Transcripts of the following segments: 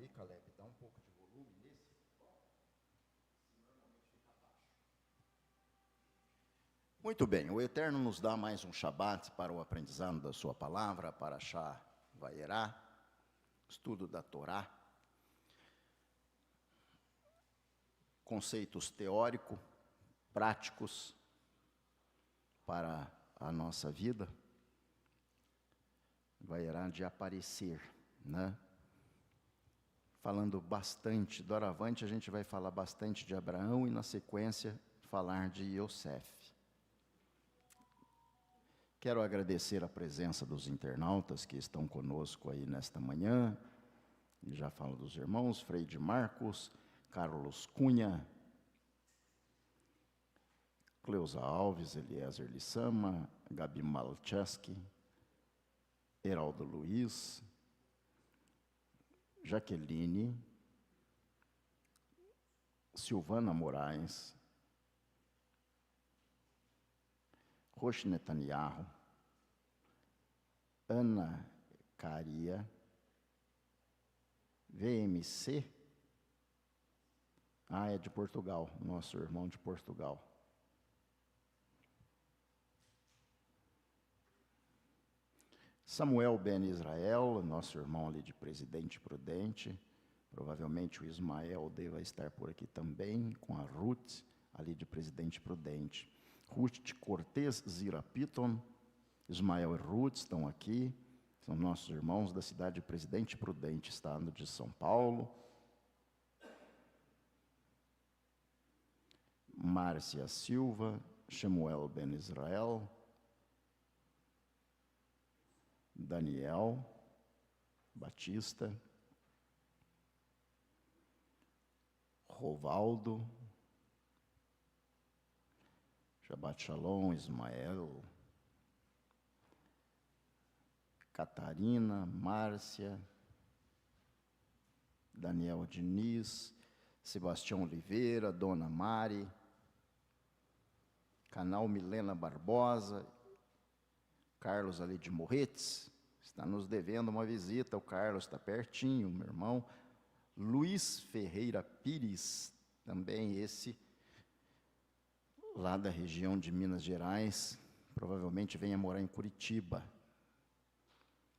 ali, Caleb, dá um pouco de volume nesse. Muito bem, o Eterno nos dá mais um Shabat para o aprendizado da sua palavra, para Parashá Vayera, estudo da Torá, conceitos teóricos, práticos para a nossa vida. Vayera de aparecer, né? Falando bastante, doravante a gente vai falar bastante de Abraão e na sequência falar de Yosef. Quero agradecer a presença dos internautas que estão conosco aí nesta manhã. E já falo dos irmãos, Frei de Marcos, Carlos Cunha, Cleusa Alves, Eliezer Lissama, Gabi Malcheski, Heraldo Luiz, Jaqueline, Silvana Moraes, Rosh Netanyahu, Ana Caria, VMC, é de Portugal, nosso irmão de Portugal. Samuel Ben Israel, nosso irmão ali de Presidente Prudente, provavelmente o Ismael deva estar por aqui também, com a Ruth, ali de Presidente Prudente. Ruth Cortez Zirapiton, Ismael e Ruth estão aqui, são nossos irmãos da cidade de Presidente Prudente, estado de São Paulo. Márcia Silva, Shemuel Ben Israel, Daniel Batista, Rovaldo, Shabbat Shalom, Ismael, Catarina, Márcia, Daniel Diniz, Sebastião Oliveira, Dona Mari, Canal Milena Barbosa, Carlos ali de Morretes, está nos devendo uma visita, o Carlos está pertinho, meu irmão. Luiz Ferreira Pires, também esse, lá da região de Minas Gerais, provavelmente venha morar em Curitiba.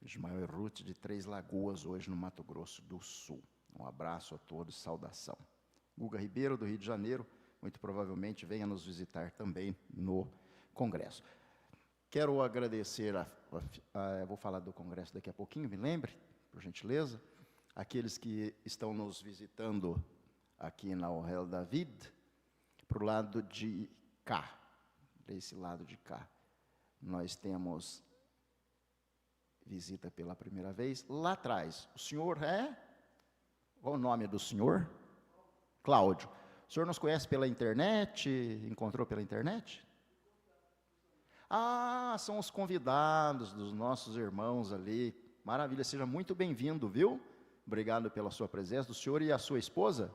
Ismael e Ruth de Três Lagoas, hoje no Mato Grosso do Sul. Um abraço a todos, saudação. Guga Ribeiro, do Rio de Janeiro, muito provavelmente venha nos visitar também no Congresso. Quero agradecer, vou falar do Congresso daqui a pouquinho, me lembre, por gentileza, aqueles que estão nos visitando aqui na Ohel David, para o lado de cá, desse lado de cá. Nós temos visita pela primeira vez. Lá atrás, o senhor é? Qual o nome do senhor? Cláudio. O senhor nos conhece pela internet? Encontrou pela internet? São os convidados dos nossos irmãos ali. Maravilha, seja muito bem-vindo, viu? Obrigado pela sua presença. Do senhor e a sua esposa?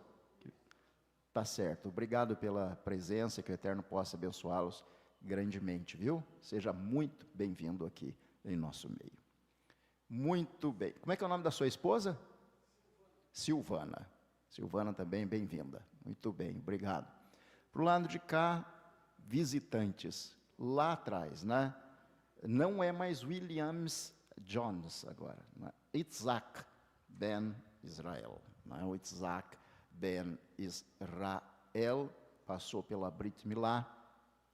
Tá certo. Obrigado pela presença, que o Eterno possa abençoá-los grandemente, viu? Seja muito bem-vindo aqui em nosso meio. Muito bem. Como é que é o nome da sua esposa? Silvana. Silvana também, bem-vinda. Muito bem, obrigado. Para o lado de cá, visitantes. Lá atrás, né? Não é mais Williams Jones agora, né? Itzhak Ben Israel, né? O Itzhak Ben Israel passou pela Brit Milá,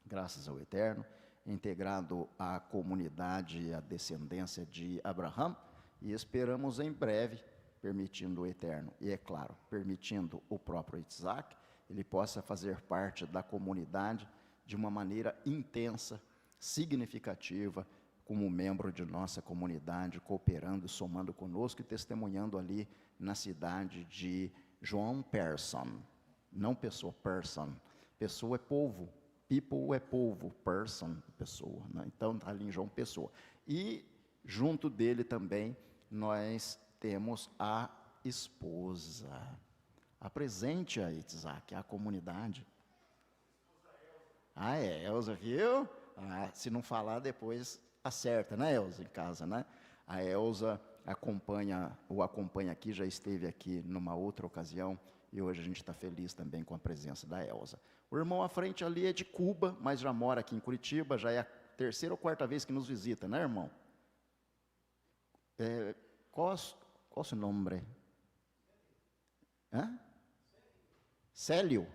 graças ao Eterno, integrado à comunidade e à descendência de Abraão, e esperamos em breve, permitindo o Eterno, e é claro, permitindo o próprio Itzhak, ele possa fazer parte da comunidade de uma maneira intensa, significativa, como membro de nossa comunidade, cooperando, somando conosco e testemunhando ali na cidade de João Person. Não pessoa, person. Pessoa é povo. People é povo. Person, pessoa. Né? Então, está ali em João Pessoa. E, junto dele também, nós temos a esposa. Apresente a Itzhak, a comunidade. É Elza, viu? Se não falar, depois acerta, né, Elza, em casa, né? A Elza o acompanha aqui, já esteve aqui numa outra ocasião, e hoje a gente está feliz também com a presença da Elza. O irmão à frente ali é de Cuba, mas já mora aqui em Curitiba, já é a terceira ou quarta vez que nos visita, né, irmão? Qual o seu nome? Hã? Célio?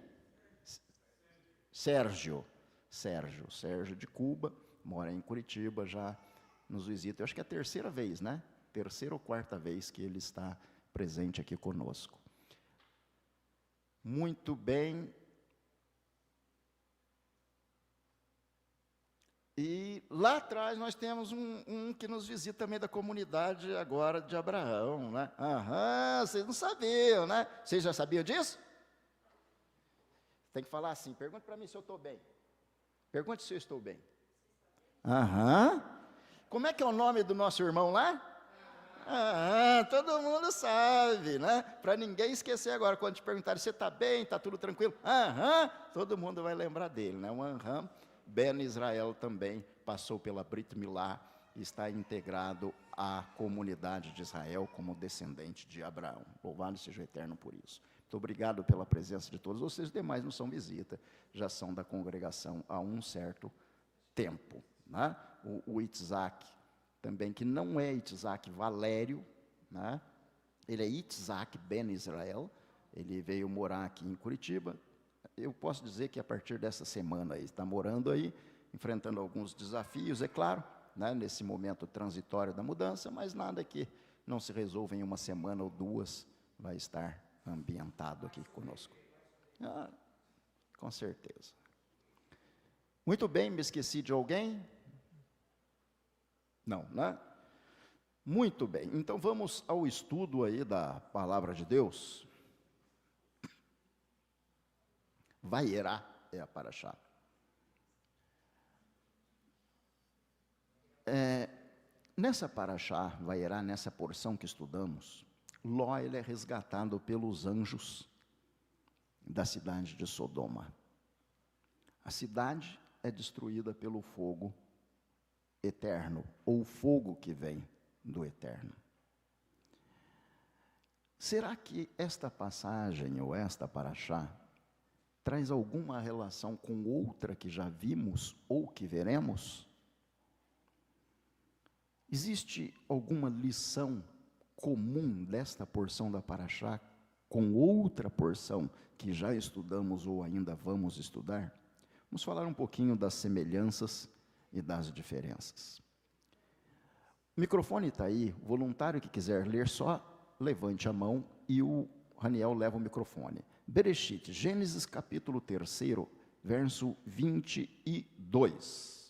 Sérgio de Cuba, mora em Curitiba, já nos visita. Eu acho que é a terceira vez, né? Terceira ou quarta vez que ele está presente aqui conosco. Muito bem. E lá atrás nós temos um que nos visita também da comunidade agora de Abraão, né? Aham, vocês não sabiam, né? Vocês já sabiam disso? Tem que falar assim, pergunte para mim se eu estou bem. Pergunte se eu estou bem. Aham. Como é que é o nome do nosso irmão lá? Ah, todo mundo sabe, né? Para ninguém esquecer agora, quando te perguntarem se está bem, está tudo tranquilo. Aham, todo mundo vai lembrar dele, né? O aham. Ben Israel também passou pela Brit Milá e está integrado à comunidade de Israel como descendente de Abraão. Louvado seja o Eterno por isso. Muito obrigado pela presença de todos vocês. Os demais não são visita, já são da congregação há um certo tempo, né? O Itzhak também, que não é Itzhak Valério, né? Ele é Itzhak Ben Israel, ele veio morar aqui em Curitiba. Eu posso dizer que a partir dessa semana aí, está morando aí, enfrentando alguns desafios, é claro, né, nesse momento transitório da mudança, mas nada que não se resolva em uma semana ou duas, vai estar ambientado aqui conosco. Ah, com certeza. Muito bem, me esqueci de alguém? Não, né? Muito bem, então vamos ao estudo aí da Palavra de Deus. Vaiera é a paraxá. Nessa paraxá, Vaiera, nessa porção que estudamos, Ló ele é resgatado pelos anjos da cidade de Sodoma. A cidade é destruída pelo fogo eterno, ou fogo que vem do eterno. Será que esta passagem, ou esta paraxá, traz alguma relação com outra que já vimos ou que veremos? Existe alguma lição comum desta porção da paraxá com outra porção que já estudamos ou ainda vamos estudar? Vamos falar um pouquinho das semelhanças e das diferenças. O microfone está aí, o voluntário que quiser ler, só levante a mão e o Raniel leva o microfone. Bereshit, Gênesis capítulo 3, verso 22.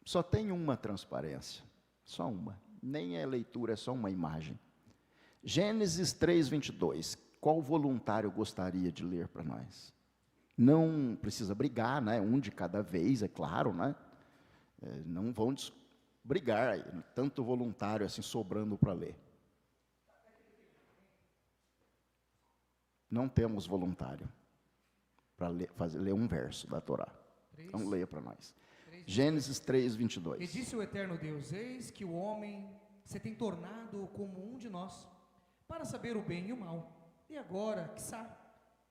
Só tem uma transparência, só uma, nem é leitura, é só uma imagem. Gênesis 3, 22, qual voluntário gostaria de ler para nós? Não precisa brigar, né? Um de cada vez, é claro, né? Não vão brigar, tanto voluntário assim sobrando para ler. Não temos voluntário para ler um verso da Torá. Então leia para nós. Gênesis 3, 22. E disse o eterno Deus: eis que o homem se tem tornado como um de nós, para saber o bem e o mal. E agora, quiçá,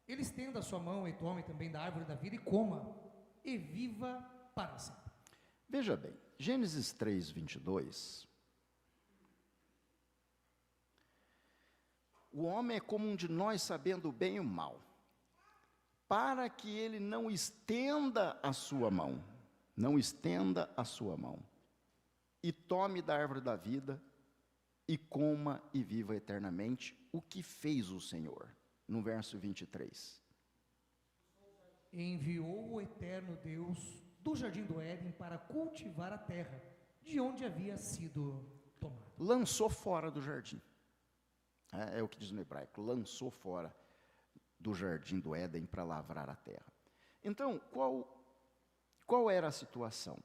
ele estenda a sua mão e tome também da árvore da vida e coma, e viva para sempre. Veja bem, Gênesis 3, 22. O homem é como um de nós, sabendo o bem e o mal, para que ele não estenda a sua mão, e tome da árvore da vida, e coma e viva eternamente, o que fez o Senhor, no verso 23. Enviou o eterno Deus do jardim do Éden para cultivar a terra, de onde havia sido tomado. Lançou fora do jardim. É o que diz no hebraico, lançou fora do jardim do Éden para lavrar a terra. Então, qual era a situação?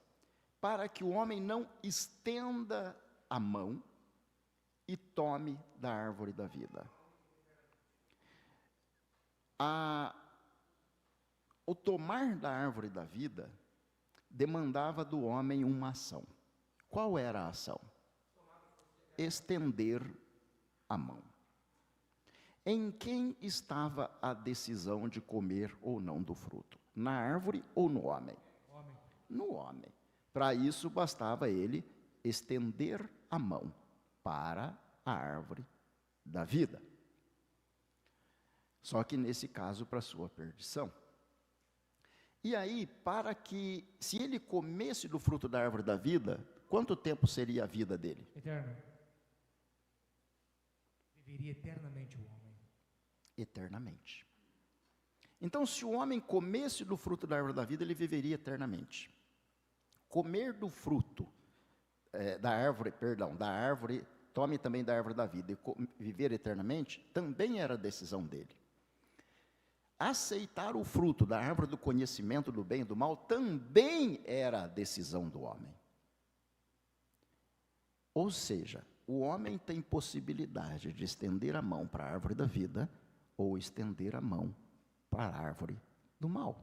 Para que o homem não estenda a mão e tome da árvore da vida. O tomar da árvore da vida demandava do homem uma ação. Qual era a ação? estender a mão. Em quem estava a decisão de comer ou não do fruto? Na árvore ou no homem? Homem. No homem. Para isso bastava ele estender a mão para a árvore da vida. Só que nesse caso para sua perdição. E aí, para que, se ele comesse do fruto da árvore da vida, quanto tempo seria a vida dele? Eterno. Viveria eternamente o homem. Eternamente. Então, se o homem comesse do fruto da árvore da vida, ele viveria eternamente. Comer do fruto da árvore, tome também da árvore da vida, e viver eternamente, também era decisão dele. Aceitar o fruto da árvore do conhecimento do bem e do mal, também era a decisão do homem. Ou seja, o homem tem possibilidade de estender a mão para a árvore da vida, ou estender a mão para a árvore do mal.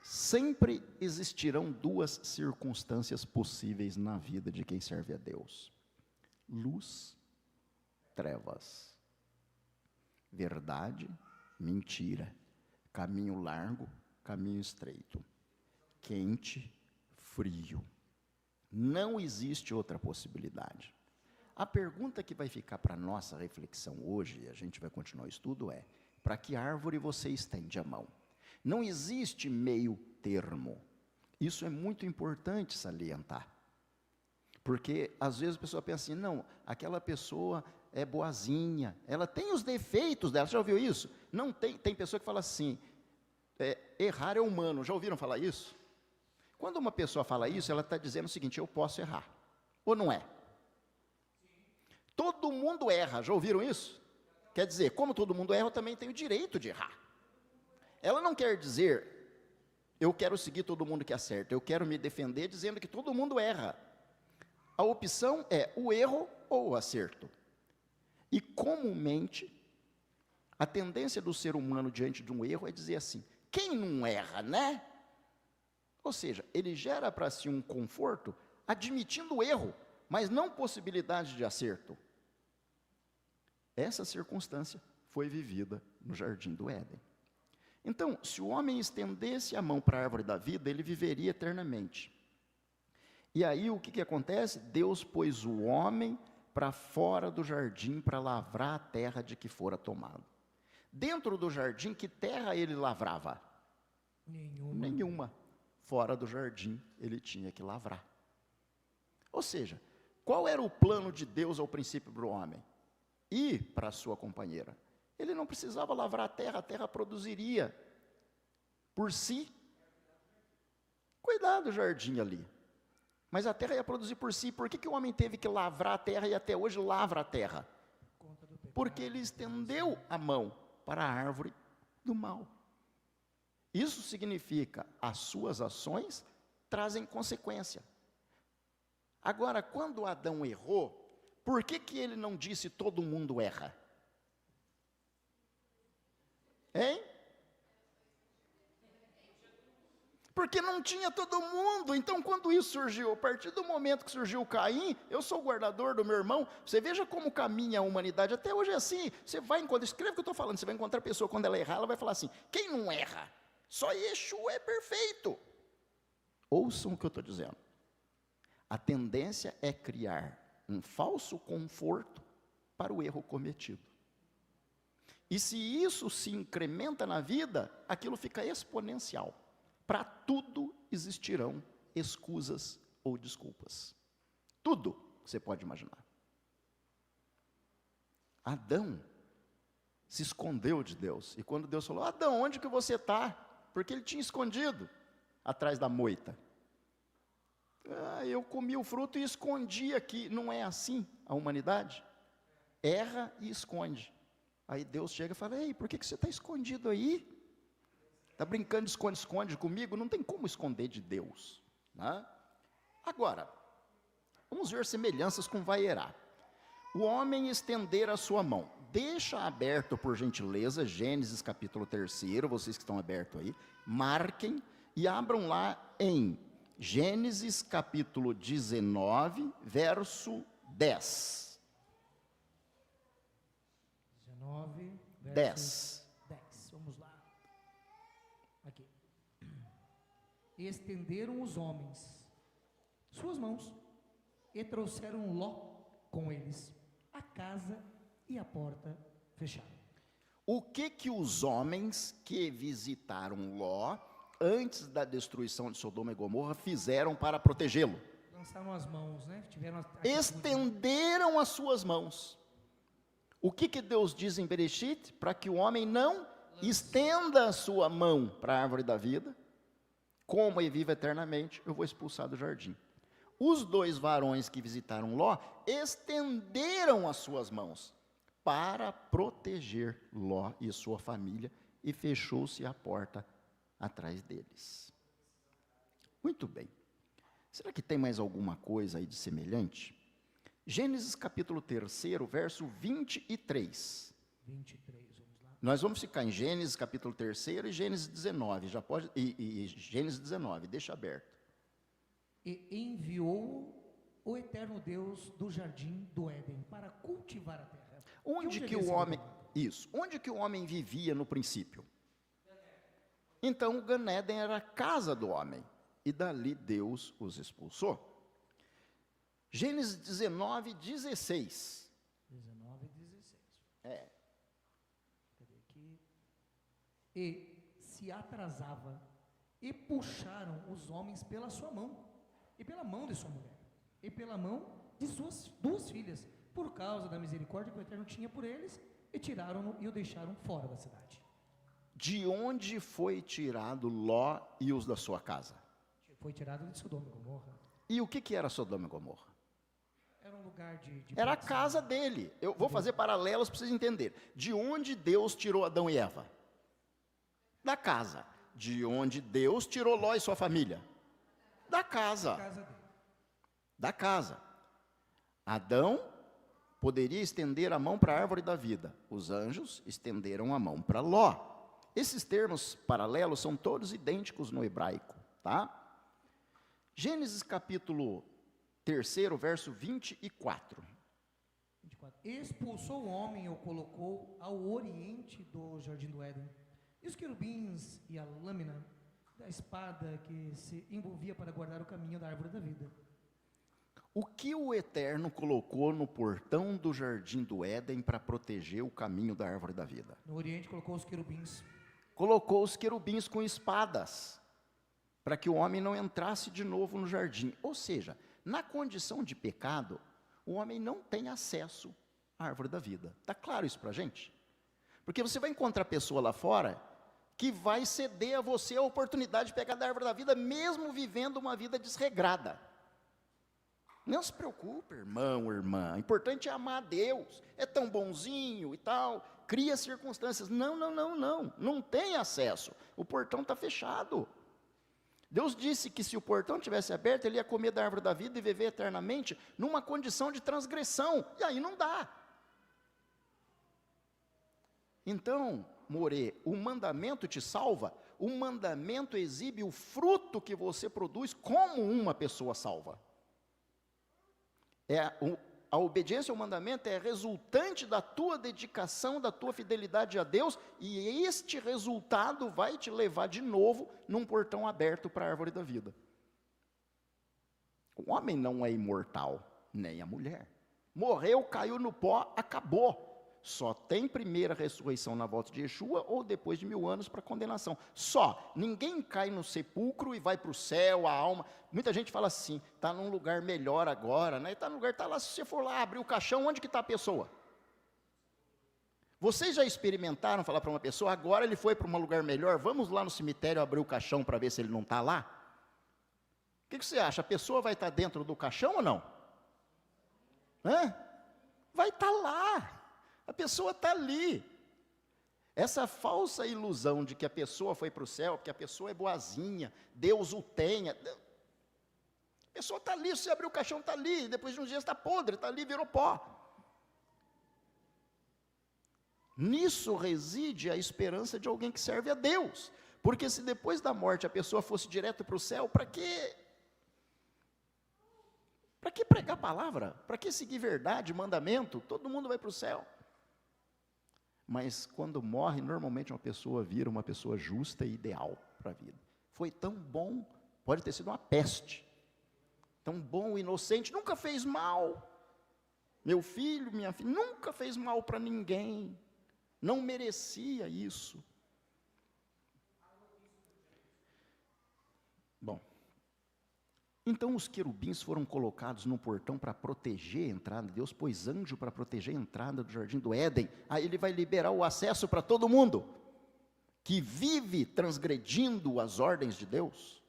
Sempre existirão duas circunstâncias possíveis na vida de quem serve a Deus: luz, trevas, verdade, mentira, caminho largo, caminho estreito, quente, frio. Não existe outra possibilidade. A pergunta que vai ficar para a nossa reflexão hoje, e a gente vai continuar o estudo, é: para que árvore você estende a mão? Não existe meio termo. Isso é muito importante salientar. Porque, às vezes, a pessoa pensa assim: não, aquela pessoa é boazinha, ela tem os defeitos dela. Você já ouviu isso? Não tem, tem pessoa que fala assim, errar é humano. Já ouviram falar isso? Quando uma pessoa fala isso, ela está dizendo o seguinte: eu posso errar. Ou não é? Todo mundo erra, já ouviram isso? Quer dizer, como todo mundo erra, eu também tenho o direito de errar. Ela não quer dizer, eu quero seguir todo mundo que acerta, eu quero me defender dizendo que todo mundo erra. A opção é o erro ou o acerto. E comumente, a tendência do ser humano diante de um erro é dizer assim: quem não erra, né? Ou seja, ele gera para si um conforto admitindo o erro, mas não possibilidade de acerto. Essa circunstância foi vivida no jardim do Éden. Então, se o homem estendesse a mão para a árvore da vida, ele viveria eternamente. E aí o que acontece? Deus pôs o homem para fora do jardim para lavrar a terra de que fora tomado. Dentro do jardim, que terra ele lavrava? Nenhuma. Fora do jardim, ele tinha que lavrar. Ou seja, qual era o plano de Deus ao princípio para o homem? Ir para a sua companheira. Ele não precisava lavrar a terra produziria por si. Cuidar do jardim ali. Mas a terra ia produzir por si. Por que o homem teve que lavrar a terra e até hoje lavra a terra? Porque ele estendeu a mão para a árvore do mal. Isso significa, as suas ações trazem consequência. Agora, quando Adão errou, por que ele não disse todo mundo erra? Hein? Porque não tinha todo mundo. Então, quando isso surgiu, a partir do momento que surgiu Caim, eu sou o guardador do meu irmão. Você veja como caminha a humanidade. Até hoje é assim. Você vai encontrar, escreve o que eu estou falando, você vai encontrar a pessoa, quando ela errar, ela vai falar assim: quem não erra? Só Yeshua é perfeito. Ouçam o que eu estou dizendo. A tendência é criar um falso conforto para o erro cometido. E se isso se incrementa na vida, aquilo fica exponencial. Para tudo existirão escusas ou desculpas. Tudo você pode imaginar. Adão se escondeu de Deus. E quando Deus falou: Adão, onde que você está? Porque ele tinha escondido atrás da moita. Eu comi o fruto e escondi aqui. Não é assim a humanidade? Erra e esconde. Aí Deus chega e fala: ei, por que você está escondido aí? Está brincando de esconde-esconde comigo? Não tem como esconder de Deus, né? Agora, vamos ver semelhanças com Vaierá. O homem estender a sua mão. Deixa aberto, por gentileza, Gênesis capítulo 3, vocês que estão abertos aí, marquem e abram lá em Gênesis capítulo 19, verso 10. 19, verso 10. 10. Vamos lá. Aqui. E estenderam os homens suas mãos e trouxeram Ló com eles, a casa e a porta fecharam. O que os homens que visitaram Ló antes da destruição de Sodoma e Gomorra fizeram para protegê-lo? Lançaram as mãos, né? Estenderam as suas mãos. O que Deus diz em Bereshit? Para que o homem não estenda a sua mão para a árvore da vida, coma e viva eternamente, eu vou expulsar do jardim. Os 2 varões que visitaram Ló estenderam as suas mãos para proteger Ló e sua família, e fechou-se a porta atrás deles. Muito bem. Será que tem mais alguma coisa aí de semelhante? Gênesis capítulo 3, verso 23. 23, vamos lá. Nós vamos ficar em Gênesis capítulo 3 e Gênesis 19, já pode, e Gênesis 19, deixa aberto. E enviou o eterno Deus do jardim do Éden para cultivar a terra. Onde que o homem, isso, onde que o homem vivia no princípio? Então o Gan Éden era a casa do homem, e dali Deus os expulsou. Gênesis 19, 16. 19, 16. É. Cadê aqui? E se atrasava, e puxaram os homens pela sua mão, e pela mão de sua mulher, e pela mão de suas 2 filhas, por causa da misericórdia que o Eterno tinha por eles, e tiraram-no e o deixaram fora da cidade. De onde foi tirado Ló e os da sua casa? Foi tirado de Sodoma e Gomorra. E o que era Sodoma e Gomorra? Era um lugar de Era a casa dele. Eu vou fazer paralelos para vocês entenderem. De onde Deus tirou Adão e Eva? Da casa. De onde Deus tirou Ló e sua família? Da casa. Da casa. Adão poderia estender a mão para a árvore da vida. Os anjos estenderam a mão para Ló. Esses termos paralelos são todos idênticos no hebraico, tá? Gênesis capítulo 3, verso 24. 24. Expulsou o homem e o colocou ao oriente do jardim do Éden. E os querubins e a lâmina da espada que se envolvia para guardar o caminho da árvore da vida. O que o Eterno colocou no portão do jardim do Éden para proteger o caminho da árvore da vida? No oriente colocou os querubins. Colocou os querubins com espadas, para que o homem não entrasse de novo no jardim. Ou seja, na condição de pecado, o homem não tem acesso à árvore da vida. Está claro isso para a gente? Porque você vai encontrar pessoa lá fora que vai ceder a você a oportunidade de pegar da árvore da vida, mesmo vivendo uma vida desregrada. Não se preocupe, irmão, irmã, o importante é amar a Deus, é tão bonzinho e tal, cria circunstâncias. Não tem acesso, o portão está fechado. Deus disse que se o portão tivesse aberto, ele ia comer da árvore da vida e viver eternamente numa condição de transgressão, e aí não dá. Então, More, o mandamento te salva, o mandamento exibe o fruto que você produz como uma pessoa salva. A obediência ao mandamento é resultante da tua dedicação, da tua fidelidade a Deus, e este resultado vai te levar de novo num portão aberto para a árvore da vida. O homem não é imortal, nem a mulher. Morreu, caiu no pó, acabou. Só tem primeira ressurreição na volta de Yeshua ou depois de 1000 anos para condenação. Só. Ninguém cai no sepulcro e vai para o céu, a alma. Muita gente fala assim, está num lugar melhor agora, né? Está num lugar, está lá, se você for lá abrir o caixão, onde que está a pessoa? Vocês já experimentaram falar para uma pessoa, agora ele foi para um lugar melhor, vamos lá no cemitério abrir o caixão para ver se ele não está lá? O que você acha? A pessoa vai estar dentro do caixão ou não? Vai estar lá. A pessoa está ali. Essa falsa ilusão de que a pessoa foi para o céu, porque a pessoa é boazinha, Deus o tenha. A pessoa está ali, se você abrir o caixão, está ali, depois de uns dias está podre, está ali, virou pó. Nisso reside a esperança de alguém que serve a Deus. Porque se depois da morte a pessoa fosse direto para o céu, para quê? Para que pregar a palavra? Para que seguir verdade, mandamento? Todo mundo vai para o céu. Mas quando morre, normalmente uma pessoa vira uma pessoa justa e ideal para a vida. Foi tão bom, pode ter sido uma peste. Tão bom, inocente, nunca fez mal. Meu filho, minha filha, nunca fez mal para ninguém. Não merecia isso. Bom, então os querubins foram colocados no portão para proteger a entrada. Deus pôs anjo para proteger a entrada do jardim do Éden. Aí ele vai liberar o acesso para todo mundo que vive transgredindo as ordens de Deus.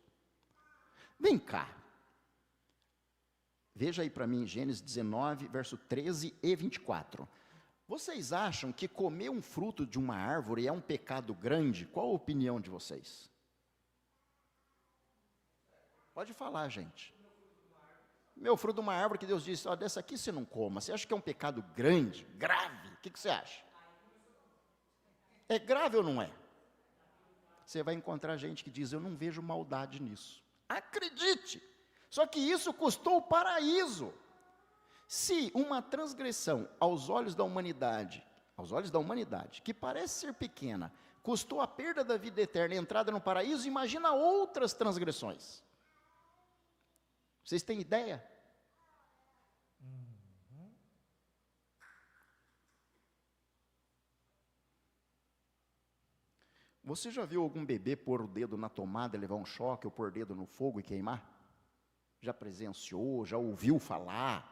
Vem cá. Veja aí para mim, Gênesis 19, verso 13 e 24. Vocês acham que comer um fruto de uma árvore é um pecado grande? Qual a opinião de vocês? Pode falar, gente. Meu fruto de uma árvore que Deus disse, ó, dessa aqui você não coma. Você acha que é um pecado grande, grave? O que você acha? É grave ou não é? Você vai encontrar gente que diz, eu não vejo maldade nisso. Acredite! Só que isso custou o paraíso. Se uma transgressão aos olhos da humanidade, que parece ser pequena, custou a perda da vida eterna e a entrada no paraíso, imagina outras transgressões. Vocês têm ideia? Você já viu algum bebê pôr o dedo na tomada, levar um choque, ou pôr o dedo no fogo e queimar? Já presenciou, já ouviu falar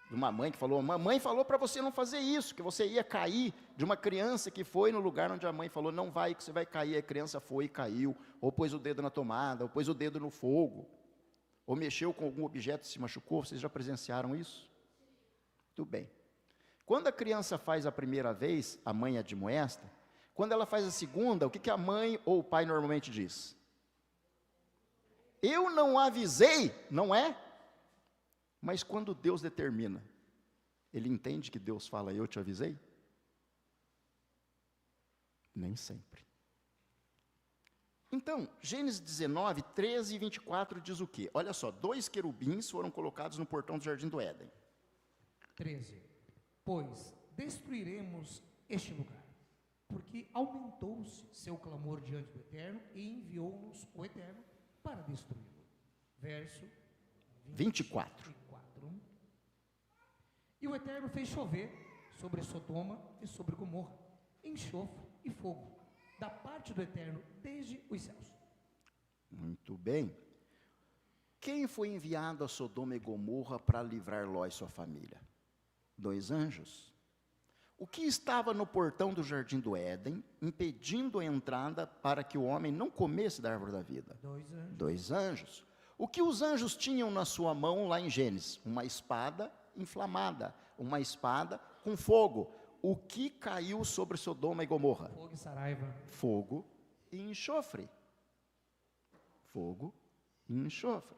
de uma mãe que falou, mamãe falou para você não fazer isso, que você ia cair, de uma criança que foi no lugar onde a mãe falou, não vai, que você vai cair, a criança foi e caiu, ou pôs o dedo na tomada, ou pôs o dedo no fogo, ou mexeu com algum objeto e se machucou. Vocês já presenciaram isso? Tudo bem. Quando a criança faz a primeira vez, a mãe admoesta. Quando ela faz a segunda, o que a mãe ou o pai normalmente diz? Eu não avisei, não é? Mas quando Deus determina, ele entende que Deus fala, eu te avisei? Nem sempre. Então, Gênesis 19, 13 e 24 diz o quê? Olha só, 2 querubins foram colocados no portão do jardim do Éden. 13. Pois destruiremos este lugar, porque aumentou-se seu clamor diante do Eterno e enviou-nos o Eterno para destruí-lo. Verso 24. E o Eterno fez chover sobre Sodoma e sobre Gomorra, enxofre e fogo, da parte do Eterno desde os céus. Muito bem. Quem foi enviado a Sodoma e Gomorra para livrar Ló e sua família? 2 anjos. O que estava no portão do jardim do Éden, impedindo a entrada para que o homem não comesse da árvore da vida? 2 anjos. 2 anjos. O que os anjos tinham na sua mão lá em Gênesis? Uma espada inflamada, uma espada com fogo. O que caiu sobre Sodoma e Gomorra? Fogo e saraiva. Fogo e enxofre. Fogo e enxofre.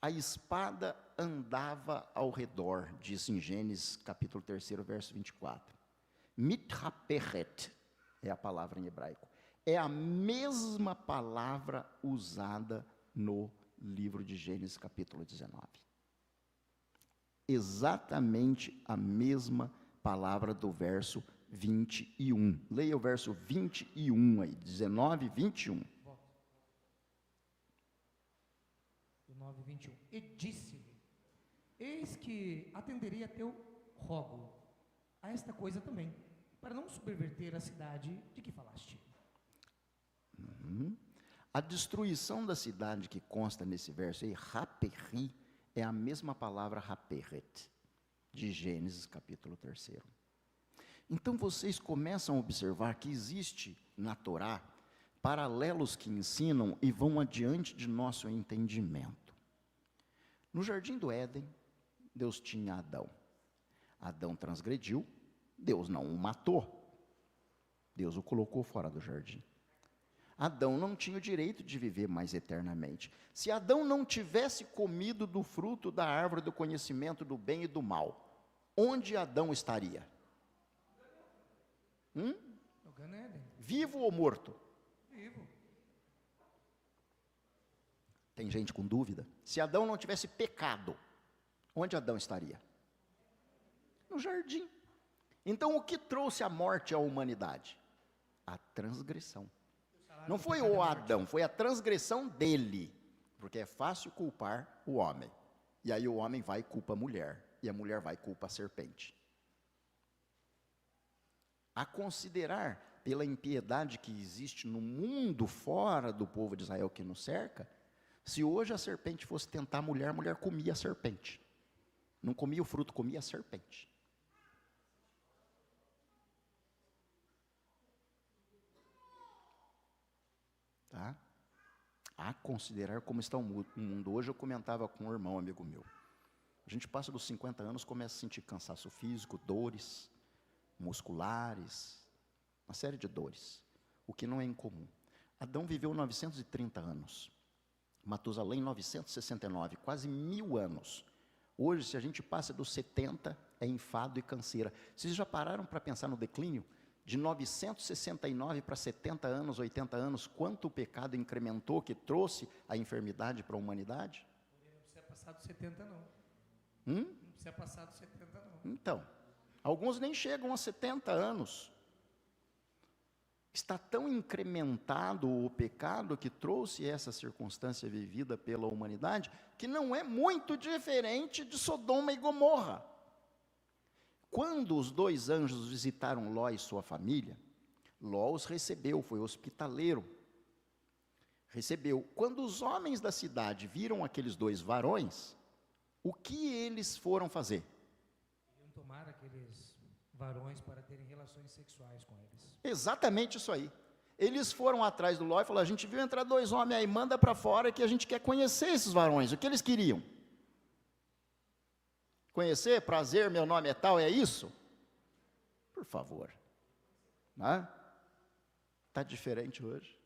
A espada andava ao redor, diz em Gênesis capítulo 3, verso 24. Mithaperet é a palavra em hebraico. É a mesma palavra usada no livro de Gênesis capítulo 19. Exatamente a mesma palavra do verso 21. Leia o verso 21 aí, 19, 21. 19, 21. E disse-lhe, eis que atenderei a teu rogo, a esta coisa também, para não subverter a cidade de que falaste. A destruição da cidade que consta nesse verso aí, Raperi, é a mesma palavra Raperet, de Gênesis capítulo 3. Então vocês começam a observar que existe na Torá paralelos que ensinam e vão adiante de nosso entendimento. No jardim do Éden, Deus tinha Adão. Adão transgrediu, Deus não o matou. Deus o colocou fora do jardim. Adão não tinha o direito de viver mais eternamente. Se Adão não tivesse comido do fruto da árvore do conhecimento do bem e do mal, onde Adão estaria? No Gan Eden. Vivo ou morto? Vivo. Tem gente com dúvida? Se Adão não tivesse pecado, onde Adão estaria? No jardim. Então, o que trouxe a morte à humanidade? A transgressão. Não foi o Adão, foi a transgressão dele. Porque é fácil culpar o homem. E aí o homem vai e culpa a mulher. E a mulher vai e culpa a serpente. A considerar, pela impiedade que existe no mundo fora do povo de Israel que nos cerca, se hoje a serpente fosse tentar a mulher comia a serpente. Não comia o fruto, comia a serpente. Tá? A considerar como está o mundo. Hoje eu comentava com um irmão, amigo meu. A gente passa dos 50 anos, começa a sentir cansaço físico, dores musculares, uma série de dores, o que não é incomum. Adão viveu 930 anos, Matusalém 969, quase 1000 anos. Hoje, se a gente passa dos 70, é enfado e canseira. Vocês já pararam para pensar no declínio? De 969 para 70 anos, 80 anos, quanto o pecado incrementou, que trouxe a enfermidade para a humanidade? Não precisa passar dos 70, não. Não precisa passar dos 70, não. Então, alguns nem chegam a 70 anos. Está tão incrementado o pecado que trouxe essa circunstância vivida pela humanidade, que não é muito diferente de Sodoma e Gomorra. Quando os 2 anjos visitaram Ló e sua família, Ló os recebeu, foi hospitaleiro. Recebeu. Quando os homens da cidade viram aqueles 2 varões, o que eles foram fazer? Iam tomar aqueles varões para terem relações sexuais com eles. Exatamente isso aí. Eles foram atrás do Ló e falaram: a gente viu entrar 2 homens aí, manda para fora que a gente quer conhecer esses varões. O que eles queriam? Conhecer, prazer, meu nome é tal, é isso? Por favor. Está diferente hoje?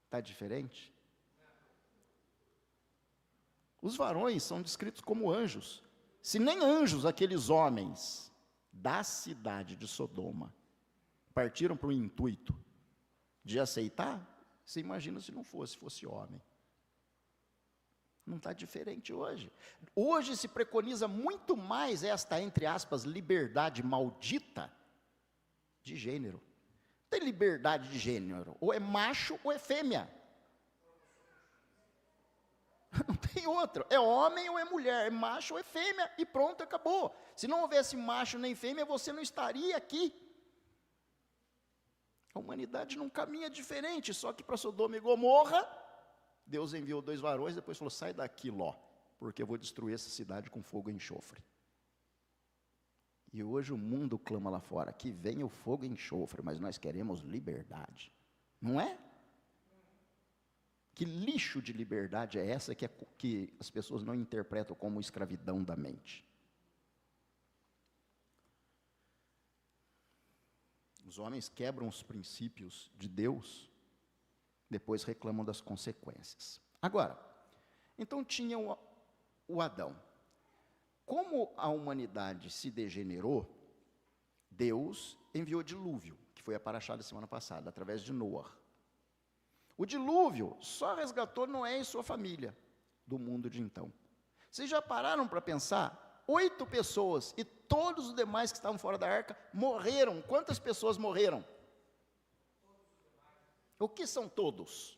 Está diferente? Os varões são descritos como anjos. Se nem anjos, aqueles homens da cidade de Sodoma partiram para o intuito de aceitar, você imagina se não fosse homem. Não está diferente hoje. Hoje se preconiza muito mais esta, entre aspas, liberdade maldita de gênero. Não tem liberdade de gênero, ou é macho ou é fêmea. Não tem outro, é homem ou é mulher, é macho ou é fêmea, e pronto, acabou. Se não houvesse macho nem fêmea, você não estaria aqui. A humanidade não caminha diferente, só que para Sodoma e Gomorra, Deus enviou 2 varões, depois falou: sai daqui, Ló, porque eu vou destruir essa cidade com fogo e enxofre. E hoje o mundo clama lá fora, que venha o fogo e enxofre, mas nós queremos liberdade. Não é? Que lixo de liberdade é essa que as pessoas não interpretam como escravidão da mente? Os homens quebram os princípios de Deus, depois reclamam das consequências. Agora, então tinha o Adão. Como a humanidade se degenerou, Deus enviou dilúvio, que foi a paraxá da semana passada, através de Noé. O dilúvio só resgatou Noé e sua família do mundo de então. Vocês já pararam para pensar? 8 pessoas e todos os demais que estavam fora da arca morreram. Quantas pessoas morreram? O que são todos?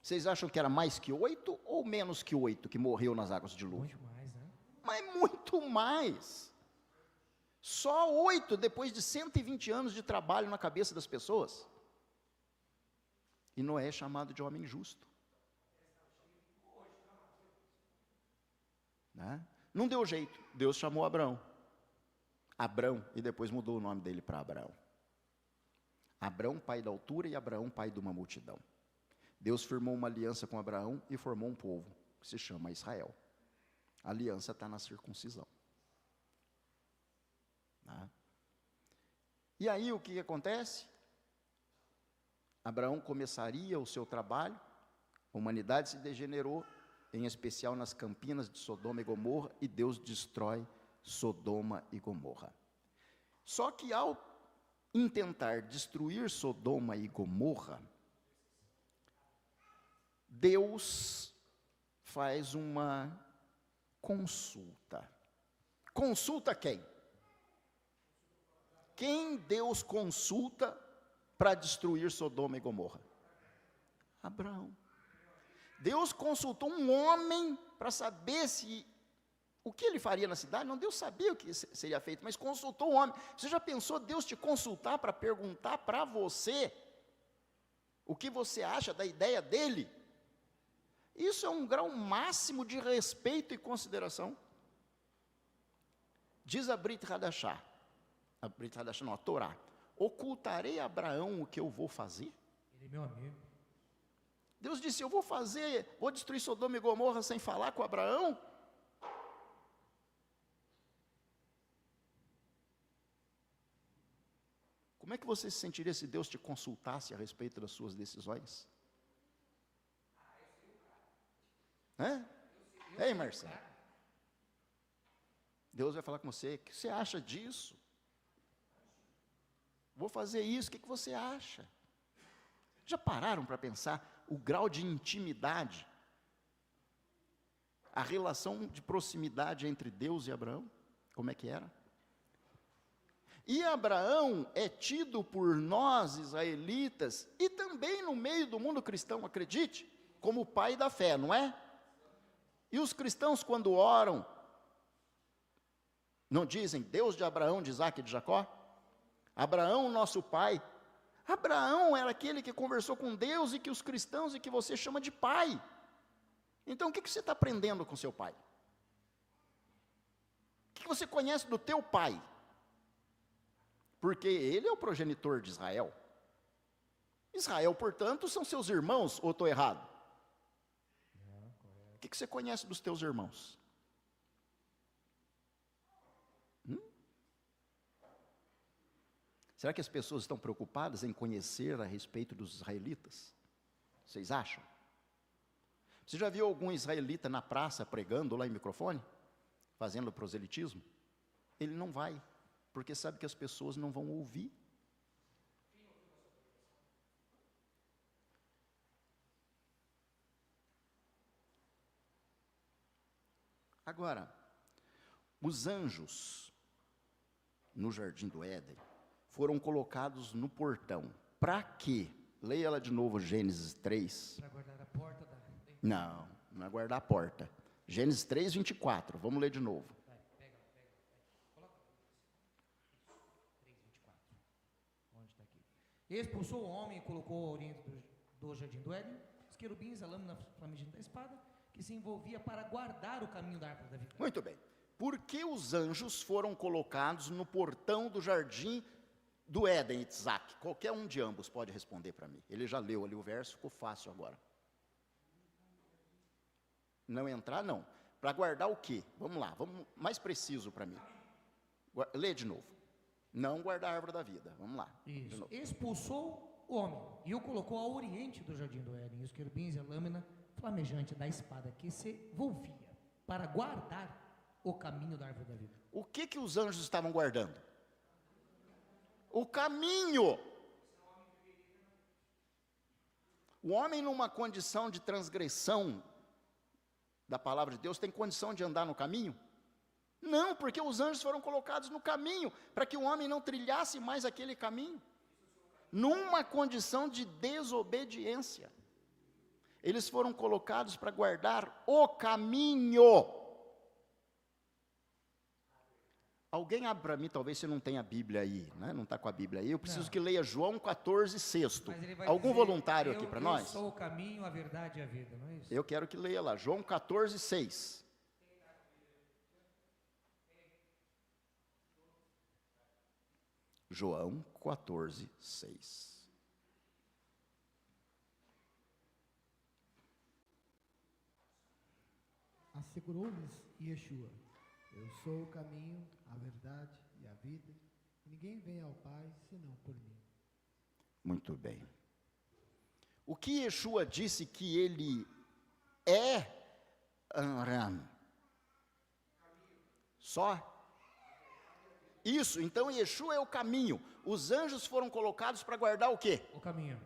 Vocês acham que era mais que 8 ou menos que 8 que morreu nas águas do dilúvio? Muito mais, né? Mas muito mais. Só 8 depois de 120 anos de trabalho na cabeça das pessoas. E Noé é chamado de homem justo. Não deu jeito, Deus chamou Abrão, e depois mudou o nome dele para Abraão. Abrão, pai da altura, e Abraão, pai de uma multidão. Deus firmou uma aliança com Abraão e formou um povo, que se chama Israel. A aliança está na circuncisão. E aí o que acontece? Abraão começaria o seu trabalho, a humanidade se degenerou, em especial nas campinas de Sodoma e Gomorra, e Deus destrói Sodoma e Gomorra. Só que ao intentar destruir Sodoma e Gomorra, Deus faz uma consulta. Consulta quem? Quem Deus consulta para destruir Sodoma e Gomorra? Abraão. Deus consultou um homem para saber o que ele faria na cidade. Não, Deus sabia o que seria feito, mas consultou o homem. Você já pensou Deus te consultar para perguntar para você o que você acha da ideia dele? Isso é um grau máximo de respeito e consideração. Diz a Brit Hadashah, não, a Torá: ocultarei a Abraão o que eu vou fazer? Ele é meu amigo. Deus disse: eu vou destruir Sodoma e Gomorra sem falar com Abraão? Como é que você se sentiria se Deus te consultasse a respeito das suas decisões? Ei, Marcelo. Deus vai falar com você: o que você acha disso? Vou fazer isso, o que você acha? Já pararam para pensar o grau de intimidade, a relação de proximidade entre Deus e Abraão? Como é que era? E Abraão é tido por nós, israelitas, e também no meio do mundo cristão, acredite, como o pai da fé, não é? E os cristãos, quando oram, não dizem Deus de Abraão, de Isaque e de Jacó? Abraão, nosso pai. Abraão era aquele que conversou com Deus e que os cristãos e que você chama de pai. Então o que você está aprendendo com seu pai? O que você conhece do teu pai? Porque ele é o progenitor de Israel. Israel, portanto, são seus irmãos, ou estou errado? O que você conhece dos teus irmãos? Será que as pessoas estão preocupadas em conhecer a respeito dos israelitas? Vocês acham? Você já viu algum israelita na praça pregando lá em microfone? Fazendo proselitismo? Ele não vai, porque sabe que as pessoas não vão ouvir. Agora, os anjos no jardim do Éden foram colocados no portão. Para quê? Leia ela de novo, Gênesis 3. Para guardar a porta da... Não é guardar a porta. Gênesis 3, 24. Vamos ler de novo. Vai, pega. Coloca. 3, 24. Onde está aqui? Expulsou o homem e colocou ao oriente do jardim do Éden os querubins, a lâmina flamejante da espada, que se envolvia para guardar o caminho da árvore da vida. Muito bem. Por que os anjos foram colocados no portão do jardim do Éden, Isaac? Qualquer um de ambos pode responder para mim. Ele já leu ali o verso, ficou fácil agora. Não entrar, não. Para guardar o quê? Vamos lá, vamos mais preciso para mim. Lê de novo. Não guardar a árvore da vida. Vamos lá. Isso. Expulsou o homem e o colocou ao oriente do jardim do Éden, e os querubins e a lâmina flamejante da espada que se envolvia para guardar o caminho da árvore da vida. O que os anjos estavam guardando? O caminho. O homem, numa condição de transgressão da palavra de Deus, tem condição de andar no caminho? Não, porque os anjos foram colocados no caminho, para que o homem não trilhasse mais aquele caminho. Numa condição de desobediência. Eles foram colocados para guardar o caminho. Alguém abre para mim, talvez você não tenha a Bíblia aí, né? Não está com a Bíblia aí. Eu preciso que leia João 14, 6. Algum voluntário aqui para nós? Eu sou o caminho, a verdade e a vida, não é isso? Eu quero que leia lá, João 14, 6. João 14, 6. Assegurou-lhes Yeshua: eu sou o caminho, a verdade e a vida, e ninguém vem ao Pai senão por mim. Muito bem. O que Yeshua disse que ele é Aram? Só? Isso, então Yeshua é o caminho. Os anjos foram colocados para guardar o quê? O caminho.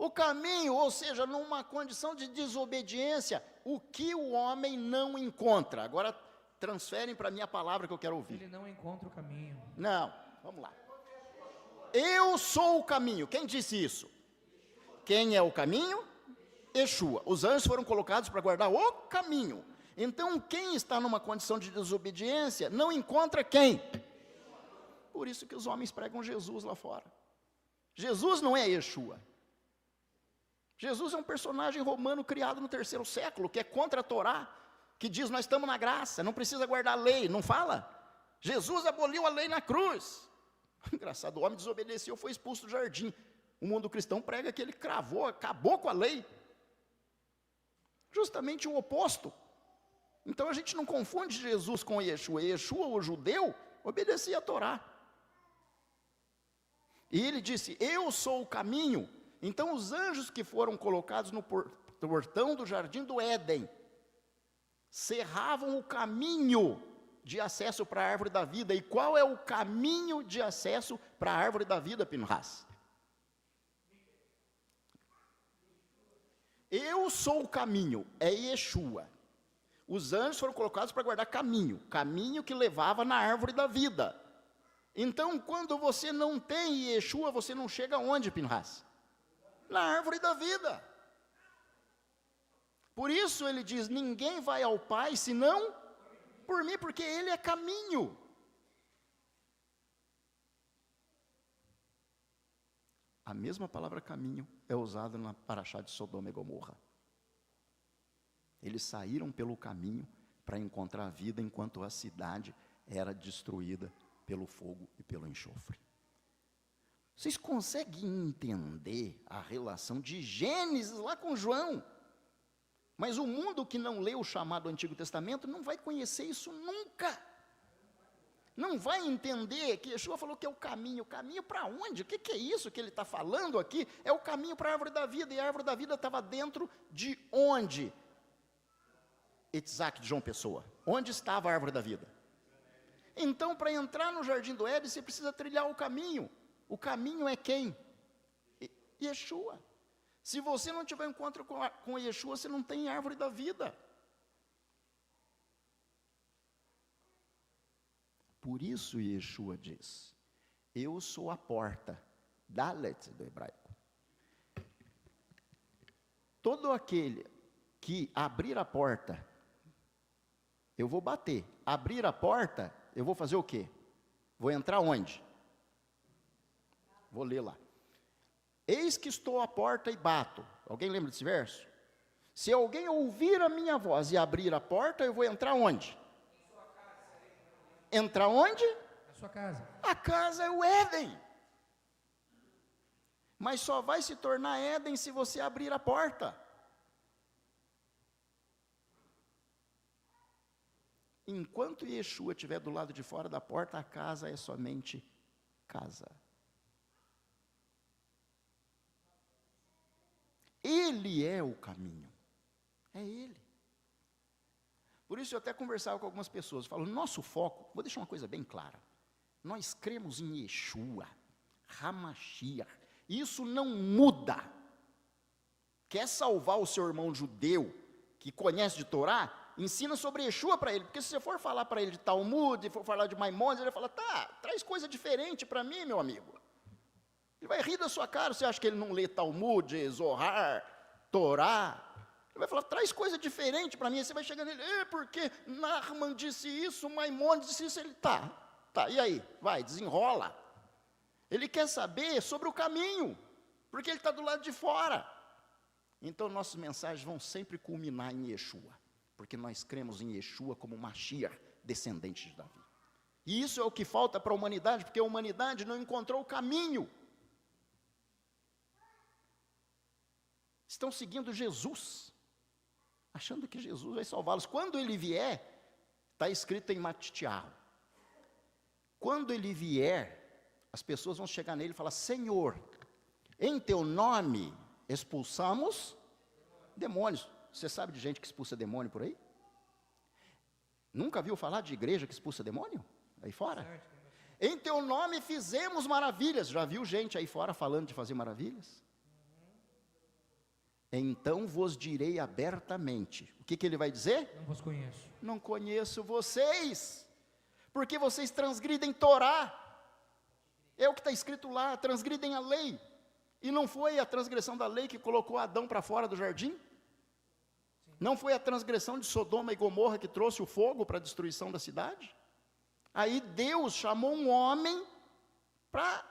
O caminho, ou seja, numa condição de desobediência, o que o homem não encontra. Agora, transferem para a minha palavra que eu quero ouvir. Ele não encontra o caminho. Não, vamos lá. Eu sou o caminho. Quem disse isso? Quem é o caminho? Yeshua. Os anjos foram colocados para guardar o caminho. Então, quem está numa condição de desobediência, não encontra quem? Por isso que os homens pregam Jesus lá fora. Jesus não é Yeshua. Jesus é um personagem romano criado no 3º século, que é contra a Torá, que diz, nós estamos na graça, não precisa guardar a lei, não fala? Jesus aboliu a lei na cruz. Engraçado, o homem desobedeceu, foi expulso do jardim. O mundo cristão prega que ele cravou, acabou com a lei. Justamente o oposto. Então a gente não confunde Jesus com Yeshua. Yeshua, o judeu, obedecia a Torá. E ele disse, eu sou o caminho. Então os anjos que foram colocados no portão do jardim do Éden, cerravam o caminho de acesso para a árvore da vida. E qual é o caminho de acesso para a árvore da vida, Pinhas? Eu sou o caminho, é Yeshua. Os anjos foram colocados para guardar caminho que levava na árvore da vida. Então, quando você não tem Yeshua, você não chega aonde, Pinhas? Na árvore da vida. Por isso ele diz, ninguém vai ao Pai senão por mim, porque ele é caminho. A mesma palavra caminho é usada na Parashá de Sodoma e Gomorra. Eles saíram pelo caminho para encontrar a vida, enquanto a cidade era destruída pelo fogo e pelo enxofre. Vocês conseguem entender a relação de Gênesis lá com João? Mas o mundo que não lê o chamado Antigo Testamento não vai conhecer isso nunca. Não vai entender que Yeshua falou que é o caminho. O caminho para onde? O que é isso que ele está falando aqui? É o caminho para a árvore da vida. E a árvore da vida estava dentro de onde? Isaac de João Pessoa. Onde estava a árvore da vida? Então, para entrar no jardim do Éden, você precisa trilhar o caminho. O caminho é quem? Yeshua. Se você não tiver encontro com Yeshua, você não tem árvore da vida. Por isso Yeshua diz, eu sou a porta, Dalet do hebraico. Todo aquele que abrir a porta, eu vou bater. Abrir a porta, eu vou fazer o quê? Vou entrar onde? Vou ler lá. Eis que estou à porta e bato. Alguém lembra desse verso? Se alguém ouvir a minha voz e abrir a porta, eu vou entrar onde? Entrar onde? Na sua casa. A casa é o Éden. Mas só vai se tornar Éden se você abrir a porta. Enquanto Yeshua estiver do lado de fora da porta, a casa é somente casa. Ele é o caminho. É Ele. Por isso eu até conversava com algumas pessoas, falo, nosso foco, vou deixar uma coisa bem clara, nós cremos em Yeshua, Hamashiach, isso não muda. Quer salvar o seu irmão judeu, que conhece de Torá, ensina sobre Yeshua para ele, porque se você for falar para ele de Talmud, for falar de Maimônides, ele vai falar, tá, traz coisa diferente para mim, meu amigo. Ele vai rir da sua cara, você acha que ele não lê Talmud, Zohar, Torá? Ele vai falar, traz coisa diferente para mim. Aí você vai chegar nele, porque Nahman disse isso, Maimônides disse isso. Ele, tá, e aí? Vai, desenrola. Ele quer saber sobre o caminho, porque ele está do lado de fora. Então, nossas mensagens vão sempre culminar em Yeshua, porque nós cremos em Yeshua como Mashiach, descendente de Davi. E isso é o que falta para a humanidade, porque a humanidade não encontrou o caminho. Estão seguindo Jesus, achando que Jesus vai salvá-los. Quando ele vier, está escrito em Matitiahu, quando ele vier, as pessoas vão chegar nele e falar, Senhor, em teu nome expulsamos demônios. Você sabe de gente que expulsa demônio por aí? Nunca viu falar de igreja que expulsa demônio? Aí fora? Em teu nome fizemos maravilhas. Já viu gente aí fora falando de fazer maravilhas? Então vos direi abertamente. O que ele vai dizer? Não vos conheço. Não conheço vocês, porque vocês transgridem Torá. É o que está escrito lá, transgridem a lei. E não foi a transgressão da lei que colocou Adão para fora do jardim? Não foi a transgressão de Sodoma e Gomorra que trouxe o fogo para a destruição da cidade? Aí Deus chamou um homem para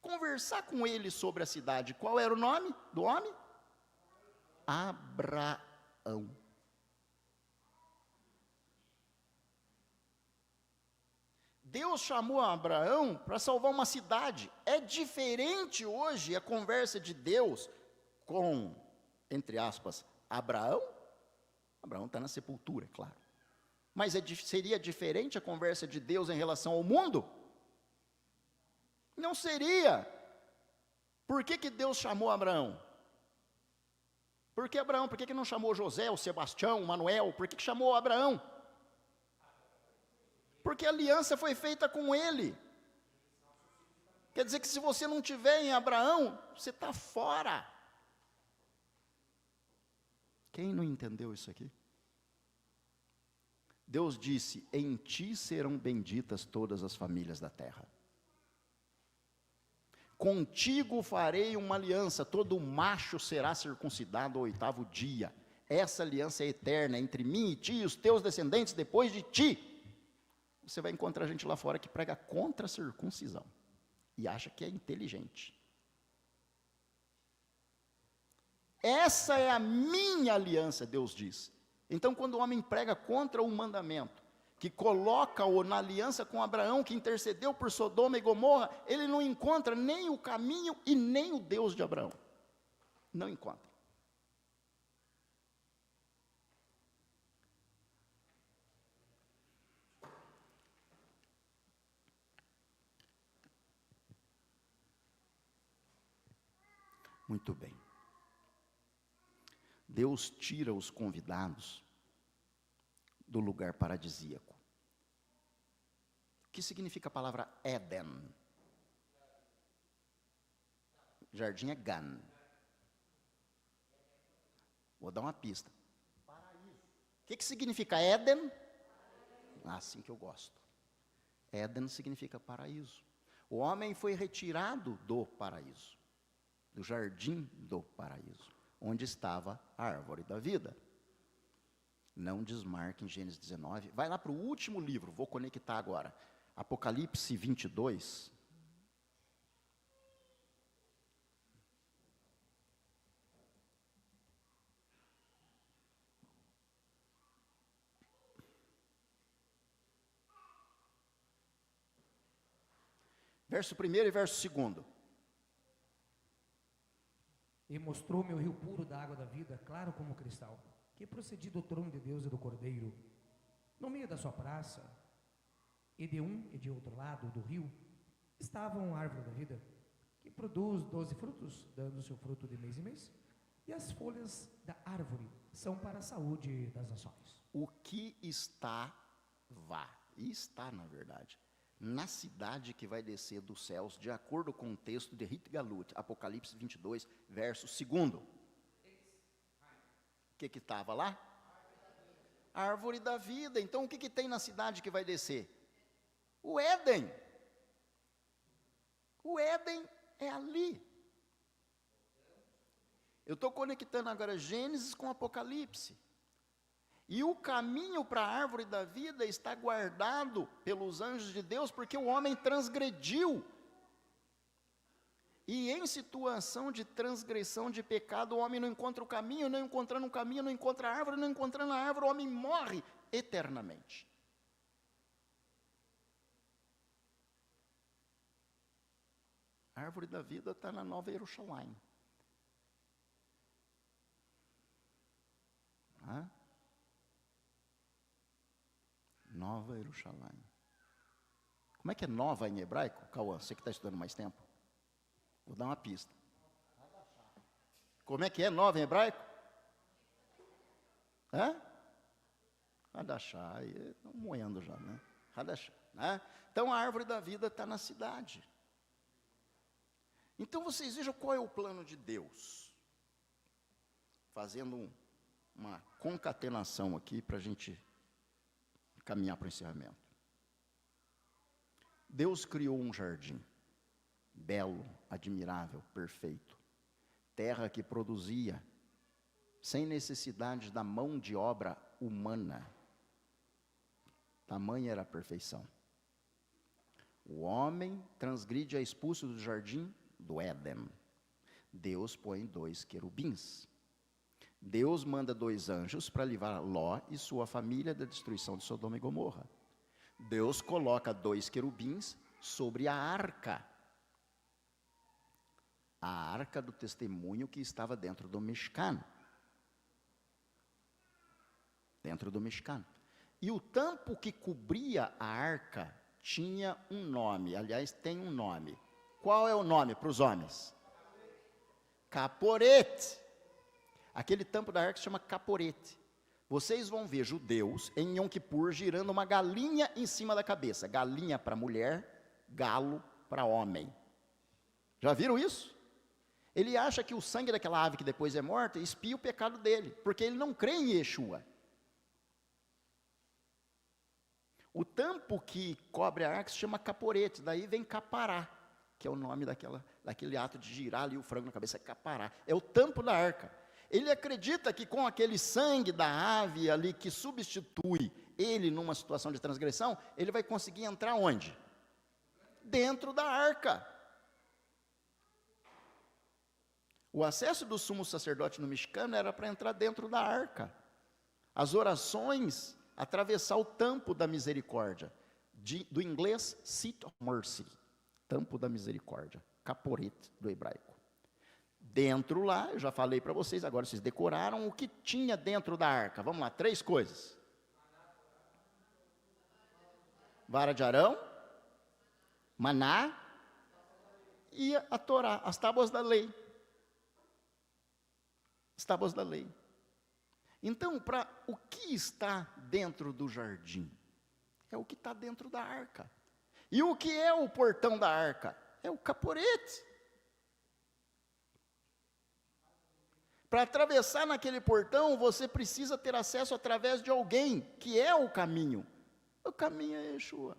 conversar com ele sobre a cidade. Qual era o nome do homem? Abraão. Deus chamou Abraão para salvar uma cidade. É diferente hoje a conversa de Deus com, entre aspas, Abraão. Abraão está na sepultura, é claro. Mas seria diferente a conversa de Deus em relação ao mundo? Não seria. Por que Deus chamou Abraão? Por que Abraão? Por que não chamou José, o Sebastião, o Manuel? Por que chamou Abraão? Porque a aliança foi feita com ele. Quer dizer que se você não tiver em Abraão, você está fora. Quem não entendeu isso aqui? Deus disse: em ti serão benditas todas as famílias da terra. Contigo farei uma aliança, todo macho será circuncidado ao 8º dia. Essa aliança é eterna entre mim e ti e os teus descendentes depois de ti. Você vai encontrar gente lá fora que prega contra a circuncisão e acha que é inteligente. Essa é a minha aliança, Deus diz. Então, quando o homem prega contra o mandamento, que coloca-o na aliança com Abraão, que intercedeu por Sodoma e Gomorra, ele não encontra nem o caminho e nem o Deus de Abraão. Não encontra. Muito bem. Deus tira os convidados do lugar paradisíaco. O que significa a palavra Éden? Jardim é Gan. Vou dar uma pista. Paraíso. O que significa Éden? Assim que eu gosto. Éden significa paraíso. O homem foi retirado do paraíso, do jardim do paraíso, onde estava a árvore da vida. Não desmarque em Gênesis 19. Vai lá para o último livro, vou conectar agora. Apocalipse 22. Verso 1º e verso 2º. E mostrou-me o rio puro da água da vida, claro como cristal, que procedia do trono de Deus e do Cordeiro. No meio da sua praça, e de um e de outro lado do rio, estava uma árvore da vida, que produz 12 frutos, dando seu fruto de mês em mês, e as folhas da árvore são para a saúde das nações. O que está na verdade, na cidade que vai descer dos céus, de acordo com o texto de Rit Galut, Apocalipse 22, verso 2º. O que estava lá? Árvore da vida. Então, o que tem na cidade que vai descer? O Éden. O Éden é ali. Eu estou conectando agora Gênesis com Apocalipse. E o caminho para a árvore da vida está guardado pelos anjos de Deus, porque o homem transgrediu. E em situação de transgressão, de pecado, o homem não encontra o caminho, não encontrando o caminho, não encontra a árvore, não encontrando a árvore, o homem morre eternamente. A árvore da vida está na Nova Jerusalém. Nova Jerusalém. Como é que é nova em hebraico? Cauã, você que está estudando mais tempo. Vou dar uma pista. Como é que é nova em hebraico? Hadashah, estão moendo já, né? Hadashah, né? Então a árvore da vida está na cidade. Então vocês vejam qual é o plano de Deus. fazendo uma concatenação aqui para a gente caminhar para o encerramento. Deus criou um jardim, belo, admirável, perfeito. Terra que produzia, sem necessidade da mão de obra humana. Tamanha era a perfeição. O homem transgride, é expulso do jardim do Éden. Deus põe 2 querubins. Deus manda 2 anjos para livrar Ló e sua família da destruição de Sodoma e Gomorra. Deus coloca 2 querubins sobre a arca. A arca do testemunho que estava dentro do Mishkan. Dentro do Mishkan. E o tampo que cobria a arca tinha um nome. Aliás, tem um nome. Qual é o nome para os homens? Caporete. Aquele tampo da arca se chama caporete. Vocês vão ver judeus em Yom Kippur girando uma galinha em cima da cabeça. Galinha para mulher, galo para homem. Já viram isso? Ele acha que o sangue daquela ave que depois é morta expia o pecado dele, porque ele não crê em Yeshua. O tampo que cobre a arca se chama caporete, daí vem capará, que é o nome daquele ato de girar ali o frango na cabeça, é capará. É o tampo da arca. Ele acredita que com aquele sangue da ave ali que substitui ele numa situação de transgressão, ele vai conseguir entrar onde? Dentro da arca. O acesso do sumo sacerdote no Mishkan era para entrar dentro da arca. As orações, atravessar o tampo da misericórdia, do inglês seat of mercy, tampo da misericórdia, caporete do hebraico. Dentro lá, eu já falei para vocês, agora vocês decoraram o que tinha dentro da arca. Vamos lá, 3 coisas. Vara de Arão, maná e a Torá, as tábuas da lei. As tábuas da lei. Então, para o que está dentro do jardim? É o que está dentro da arca. E o que é o portão da arca? É o caporete. Para atravessar naquele portão, você precisa ter acesso através de alguém, que é o caminho. O caminho é Yeshua.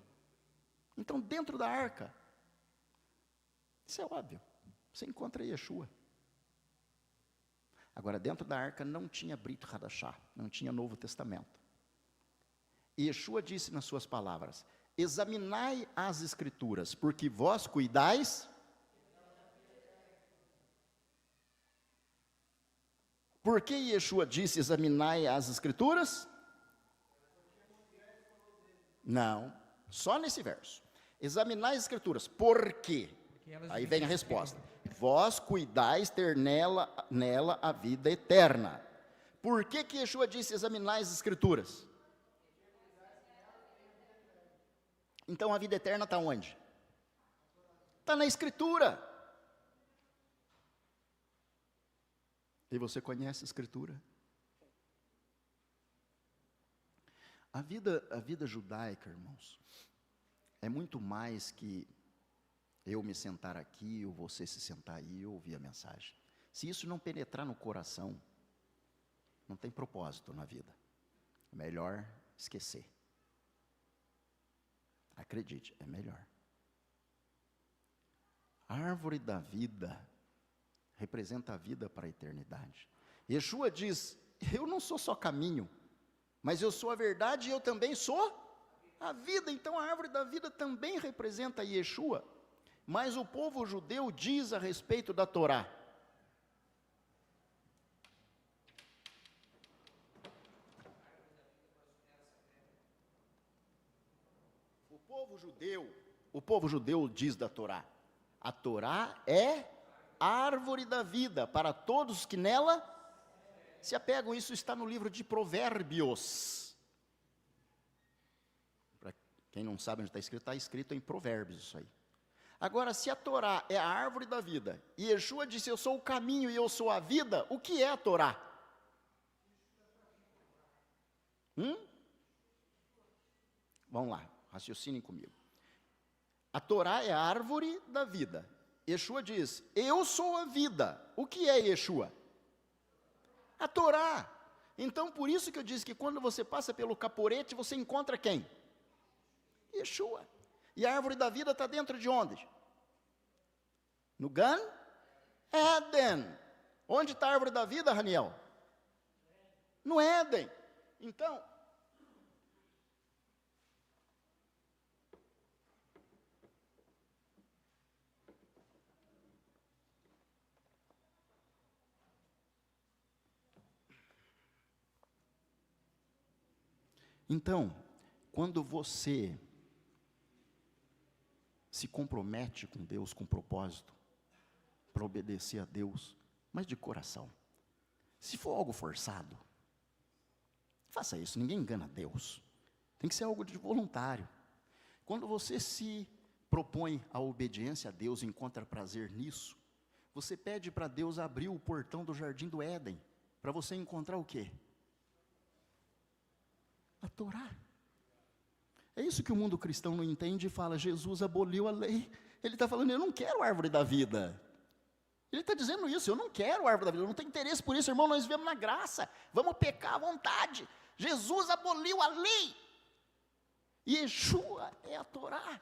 Então, dentro da arca, isso é óbvio, você encontra Yeshua. Agora, dentro da arca não tinha Brit Hadashah, não tinha Novo Testamento. E Yeshua disse nas suas palavras: examinai as Escrituras, porque vós cuidais. Por que Yeshua disse examinai as Escrituras? Não, só nesse verso. Examinai as Escrituras, por quê? Aí vem a resposta. Vós cuidais ter nela a vida eterna. Por que Yeshua disse examinai as Escrituras? Então a vida eterna está onde? Está na Escritura. E você conhece a Escritura? A vida judaica, irmãos, é muito mais que eu me sentar aqui, ou você se sentar aí e ouvir a mensagem. Se isso não penetrar no coração, não tem propósito na vida. É melhor esquecer. Acredite, é melhor. A árvore da vida representa a vida para a eternidade. Yeshua diz: eu não sou só caminho, mas eu sou a verdade e eu também sou a vida. Então a árvore da vida também representa Yeshua. Mas o povo judeu diz a respeito da Torá: o povo judeu diz da Torá: a Torá é árvore da vida para todos que nela se apegam. Isso está no livro de Provérbios. Para quem não sabe onde está escrito em Provérbios isso aí. Agora, se a Torá é a árvore da vida, e Yeshua disse: eu sou o caminho e eu sou a vida, o que é a Torá? Vamos lá, raciocinem comigo. A Torá é a árvore da vida. Yeshua diz: eu sou a vida. O que é Yeshua? A Torá. Então, por isso que eu disse que quando você passa pelo caporete, você encontra quem? Yeshua. E a árvore da vida está dentro de onde? No Gan Éden. Onde está a árvore da vida, Raniel? No Éden. Então, quando você se compromete com Deus, com propósito, para obedecer a Deus, mas de coração. Se for algo forçado, faça isso, ninguém engana Deus. Tem que ser algo de voluntário. Quando você se propõe a obediência a Deus e encontra prazer nisso, você pede para Deus abrir o portão do jardim do Éden, para você encontrar o quê? A Torá. É isso que o mundo cristão não entende e fala, Jesus aboliu a lei. Ele está falando, eu não quero a árvore da vida. Ele está dizendo isso, eu não quero a árvore da vida, eu não tenho interesse por isso, irmão, nós vivemos na graça, vamos pecar à vontade. Jesus aboliu a lei. E Yeshua é a Torá.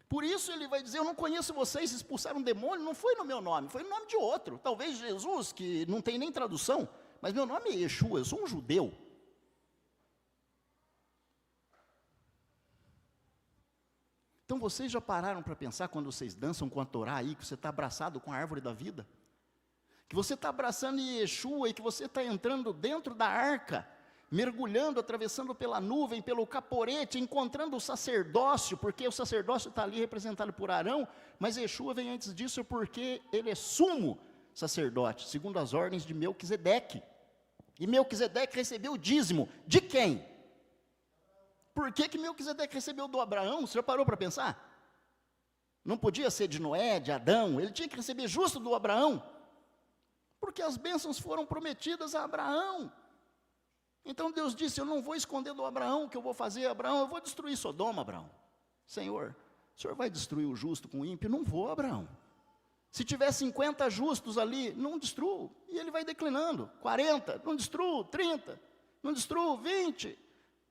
Por isso ele vai dizer, eu não conheço vocês, expulsaram um demônio, não foi no meu nome, foi no nome de outro. Talvez Jesus, que não tem nem tradução, mas meu nome é Yeshua, eu sou um judeu. Então vocês já pararam para pensar quando vocês dançam com a Torá aí, que você está abraçado com a árvore da vida? Que você está abraçando Yeshua e que você está entrando dentro da arca, mergulhando, atravessando pela nuvem, pelo caporete, encontrando o sacerdócio, porque o sacerdócio está ali representado por Arão, mas Yeshua vem antes disso porque ele é sumo sacerdote, segundo as ordens de Melquisedeque. E Melquisedeque recebeu o dízimo de quem? Por que Melquisedeque recebeu do Abraão? Você já parou para pensar? Não podia ser de Noé, de Adão, ele tinha que receber justo do Abraão, porque as bênçãos foram prometidas a Abraão. Então Deus disse, eu não vou esconder do Abraão o que eu vou fazer, Abraão, eu vou destruir Sodoma, Abraão. Senhor, o senhor vai destruir o justo com o ímpio? Não vou, Abraão. Se tiver 50 justos ali, não destruo, e ele vai declinando, 40, não destruo, 30, não destruo, 20,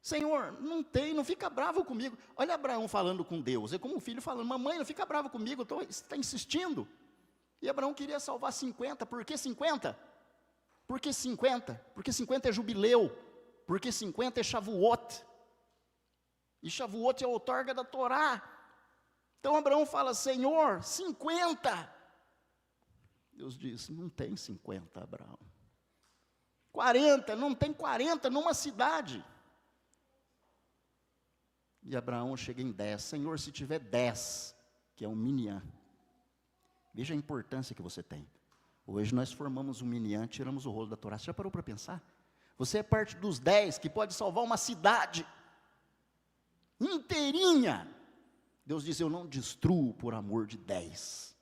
Senhor, não fica bravo comigo. Olha Abraão falando com Deus, é como o filho falando, mamãe, não fica bravo comigo, você está insistindo. E Abraão queria salvar 50, por que 50? Por que 50? Porque 50 é jubileu, porque 50 é Shavuot, e Shavuot é a outorga da Torá. Então Abraão fala, Senhor, 50. Deus diz, não tem 50, Abraão. 40, não tem 40 numa cidade. E Abraão chega em 10, Senhor, se tiver 10, que é um minyan, veja a importância que você tem. Hoje nós formamos um minyan, tiramos o rolo da Torá, você já parou para pensar? Você é parte dos 10 que pode salvar uma cidade inteirinha. Deus diz, eu não destruo por amor de 10.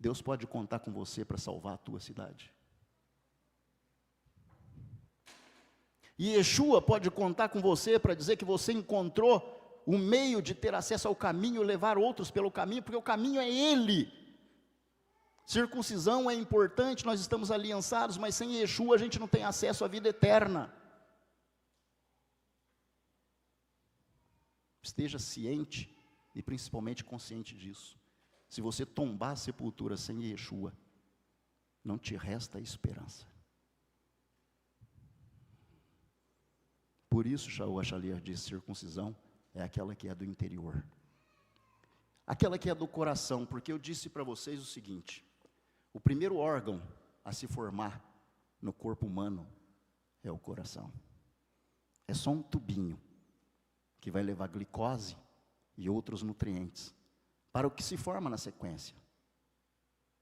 Deus pode contar com você para salvar a tua cidade. E Yeshua pode contar com você para dizer que você encontrou o meio de ter acesso ao caminho, levar outros pelo caminho, porque o caminho é Ele. Circuncisão é importante, nós estamos aliançados, mas sem Yeshua a gente não tem acesso à vida eterna. Esteja ciente e principalmente consciente disso. Se você tombar a sepultura sem Yeshua, não te resta esperança. Por isso, Shaul Achaliah diz, circuncisão é aquela que é do interior. Aquela que é do coração, porque eu disse para vocês o seguinte, o primeiro órgão a se formar no corpo humano é o coração. É só um tubinho que vai levar glicose e outros nutrientes para o que se forma na sequência.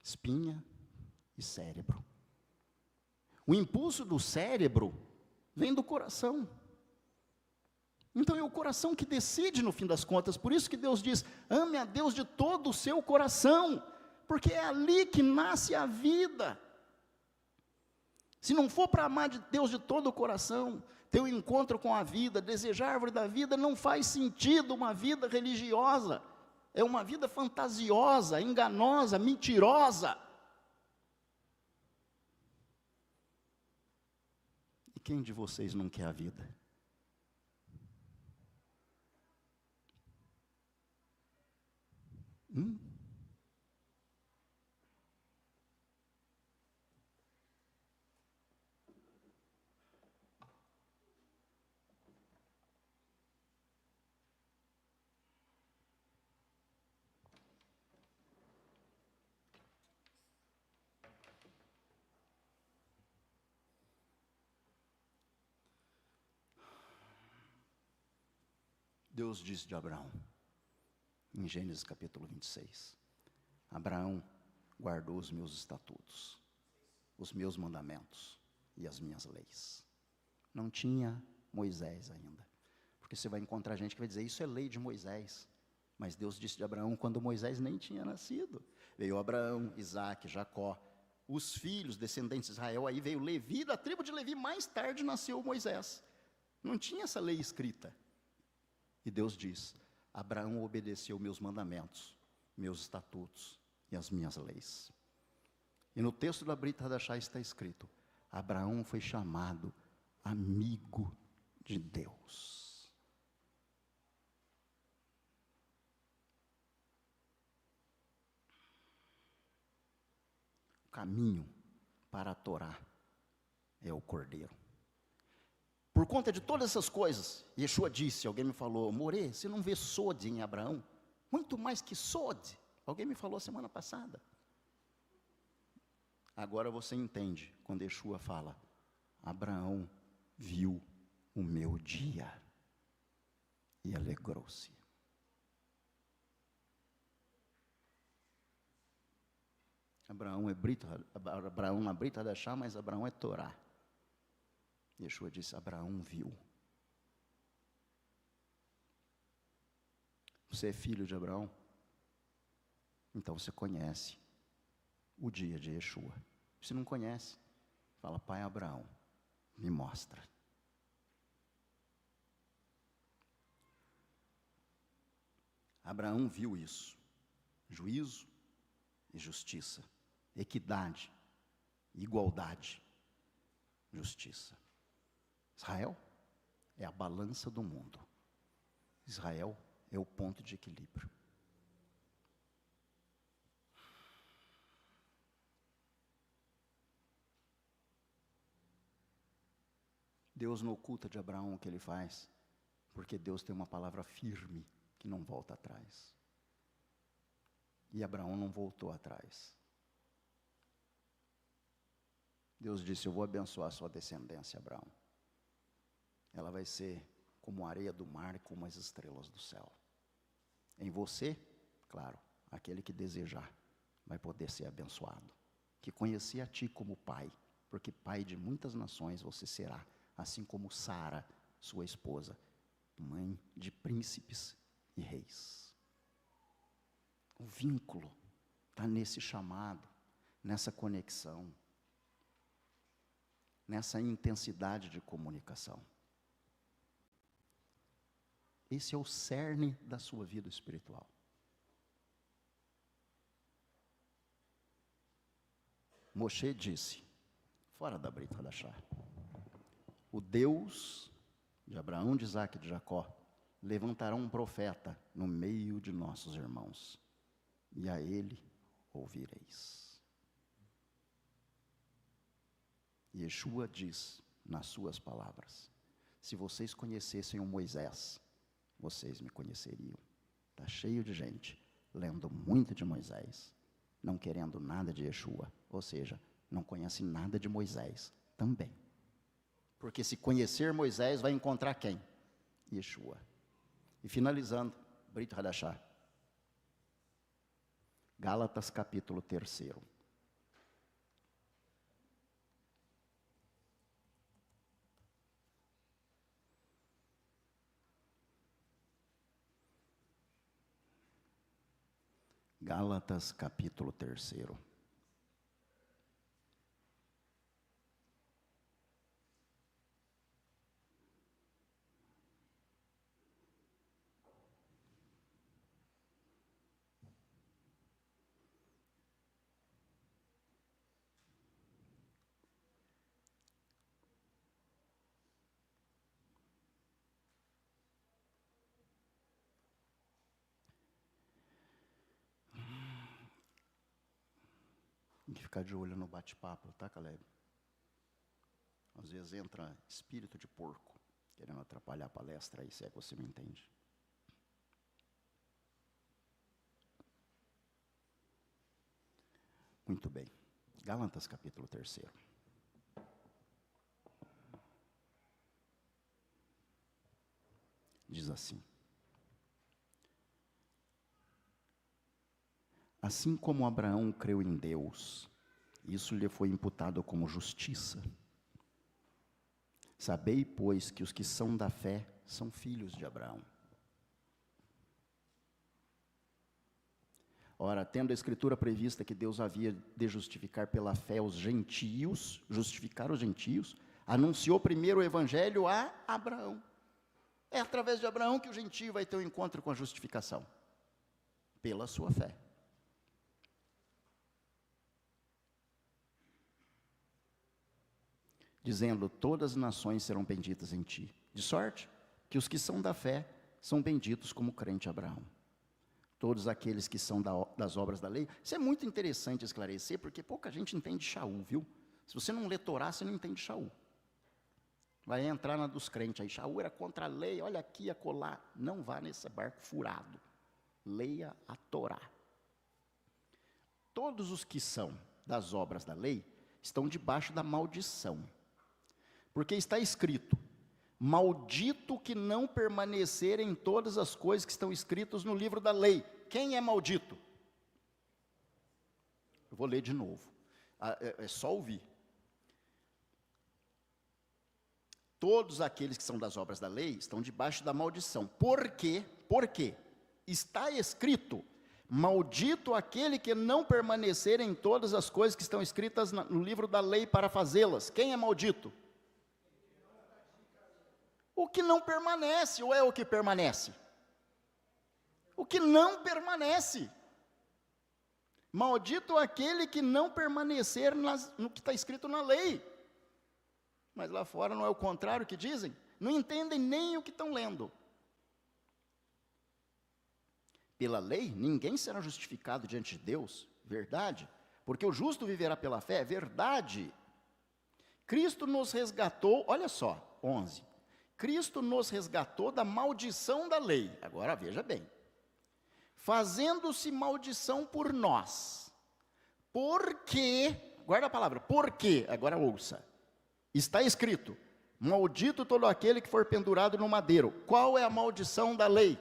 Espinha e cérebro. O impulso do cérebro vem do coração. Então é o coração que decide no fim das contas, por isso que Deus diz, ame a Deus de todo o seu coração, porque é ali que nasce a vida. Se não for para amar de Deus de todo o coração, ter um encontro com a vida, desejar a árvore da vida, não faz sentido uma vida religiosa, é uma vida fantasiosa, enganosa, mentirosa. E quem de vocês não quer a vida? Hum? Deus disse de Abraão, em Gênesis capítulo 26, Abraão guardou os meus estatutos, os meus mandamentos e as minhas leis. Não tinha Moisés ainda, porque você vai encontrar gente que vai dizer, isso é lei de Moisés, mas Deus disse de Abraão quando Moisés nem tinha nascido. Veio Abraão, Isaque, Jacó, os filhos, descendentes de Israel, aí veio Levi, da tribo de Levi, mais tarde nasceu Moisés. Não tinha essa lei escrita. E Deus diz, Abraão obedeceu meus mandamentos, meus estatutos e as minhas leis. E no texto da Brit Hadashah está escrito, Abraão foi chamado amigo de Deus. O caminho para a Torá é o Cordeiro. Por conta de todas essas coisas, Yeshua disse, alguém me falou, More, você não vê Sod em Abraão? Muito mais que Sod. Alguém me falou semana passada. Agora você entende, quando Yeshua fala, Abraão viu o meu dia e alegrou-se. Abraão na Brit Hadashah, mas Abraão é Torá. Yeshua disse, Abraão viu. Você é filho de Abraão? Então você conhece o dia de Yeshua. Se não conhece, fala, pai Abraão, me mostra. Abraão viu isso. Juízo e justiça. Equidade, igualdade, justiça. Israel é a balança do mundo. Israel é o ponto de equilíbrio. Deus não oculta de Abraão o que ele faz, porque Deus tem uma palavra firme que não volta atrás. E Abraão não voltou atrás. Deus disse, eu vou abençoar a sua descendência, Abraão. Ela vai ser como a areia do mar e como as estrelas do céu. Em você, claro, aquele que desejar vai poder ser abençoado. Que conhecia a ti como pai, porque pai de muitas nações você será, assim como Sara, sua esposa, mãe de príncipes e reis. O vínculo está nesse chamado, nessa conexão, nessa intensidade de comunicação. Esse é o cerne da sua vida espiritual. Moshe disse, fora da Brit Hadashah, o Deus de Abraão, de Isaque e de Jacó, levantará um profeta no meio de nossos irmãos, e a ele ouvireis. Yeshua diz nas suas palavras, se vocês conhecessem o Moisés, vocês me conheceriam. Está cheio de gente lendo muito de Moisés, não querendo nada de Yeshua, ou seja, não conhece nada de Moisés também. Porque se conhecer Moisés, vai encontrar quem? Yeshua. E finalizando, Brit Hadashah, Gálatas capítulo 3. Gálatas capítulo 3. Tem que ficar de olho no bate-papo, tá, Caleb? Às vezes entra espírito de porco, querendo atrapalhar a palestra aí, se é que você me entende. Muito bem. Gálatas capítulo 3. Diz assim: assim como Abraão creu em Deus, isso lhe foi imputado como justiça. Sabei, pois, que os que são da fé são filhos de Abraão. Ora, tendo a Escritura prevista que Deus havia de justificar pela fé os gentios, justificar os gentios, anunciou primeiro o Evangelho a Abraão. É através de Abraão que o gentio vai ter um encontro com a justificação, pela sua fé. Dizendo, todas as nações serão benditas em ti. De sorte que os que são da fé são benditos como o crente Abraão. Todos aqueles que são das obras da lei. Isso é muito interessante esclarecer, porque pouca gente entende Shaul, viu? Se você não lê Torá, você não entende Shaul. Vai entrar na dos crentes aí. Shaul era contra a lei, olha aqui, acolá. Não vá nesse barco furado. Leia a Torá. Todos os que são das obras da lei estão debaixo da maldição. Porque está escrito, maldito que não permanecer em todas as coisas que estão escritas no livro da lei. Quem é maldito? Eu vou ler de novo. É só ouvir. Todos aqueles que são das obras da lei estão debaixo da maldição. Por quê? Porque está escrito, maldito aquele que não permanecer em todas as coisas que estão escritas no livro da lei para fazê-las. Quem é maldito? O que não permanece, ou é o que permanece? O que não permanece. Maldito aquele que não permanecer no que está escrito na lei. Mas lá fora não é o contrário que dizem? Não entendem nem o que estão lendo. Pela lei, ninguém será justificado diante de Deus, verdade? Porque o justo viverá pela fé, verdade. Cristo nos resgatou, olha só, 11. Cristo nos resgatou da maldição da lei. Agora veja bem. Fazendo-se maldição por nós. Porque, guarda a palavra, porque, agora ouça. Está escrito, maldito todo aquele que for pendurado no madeiro. Qual é a maldição da lei?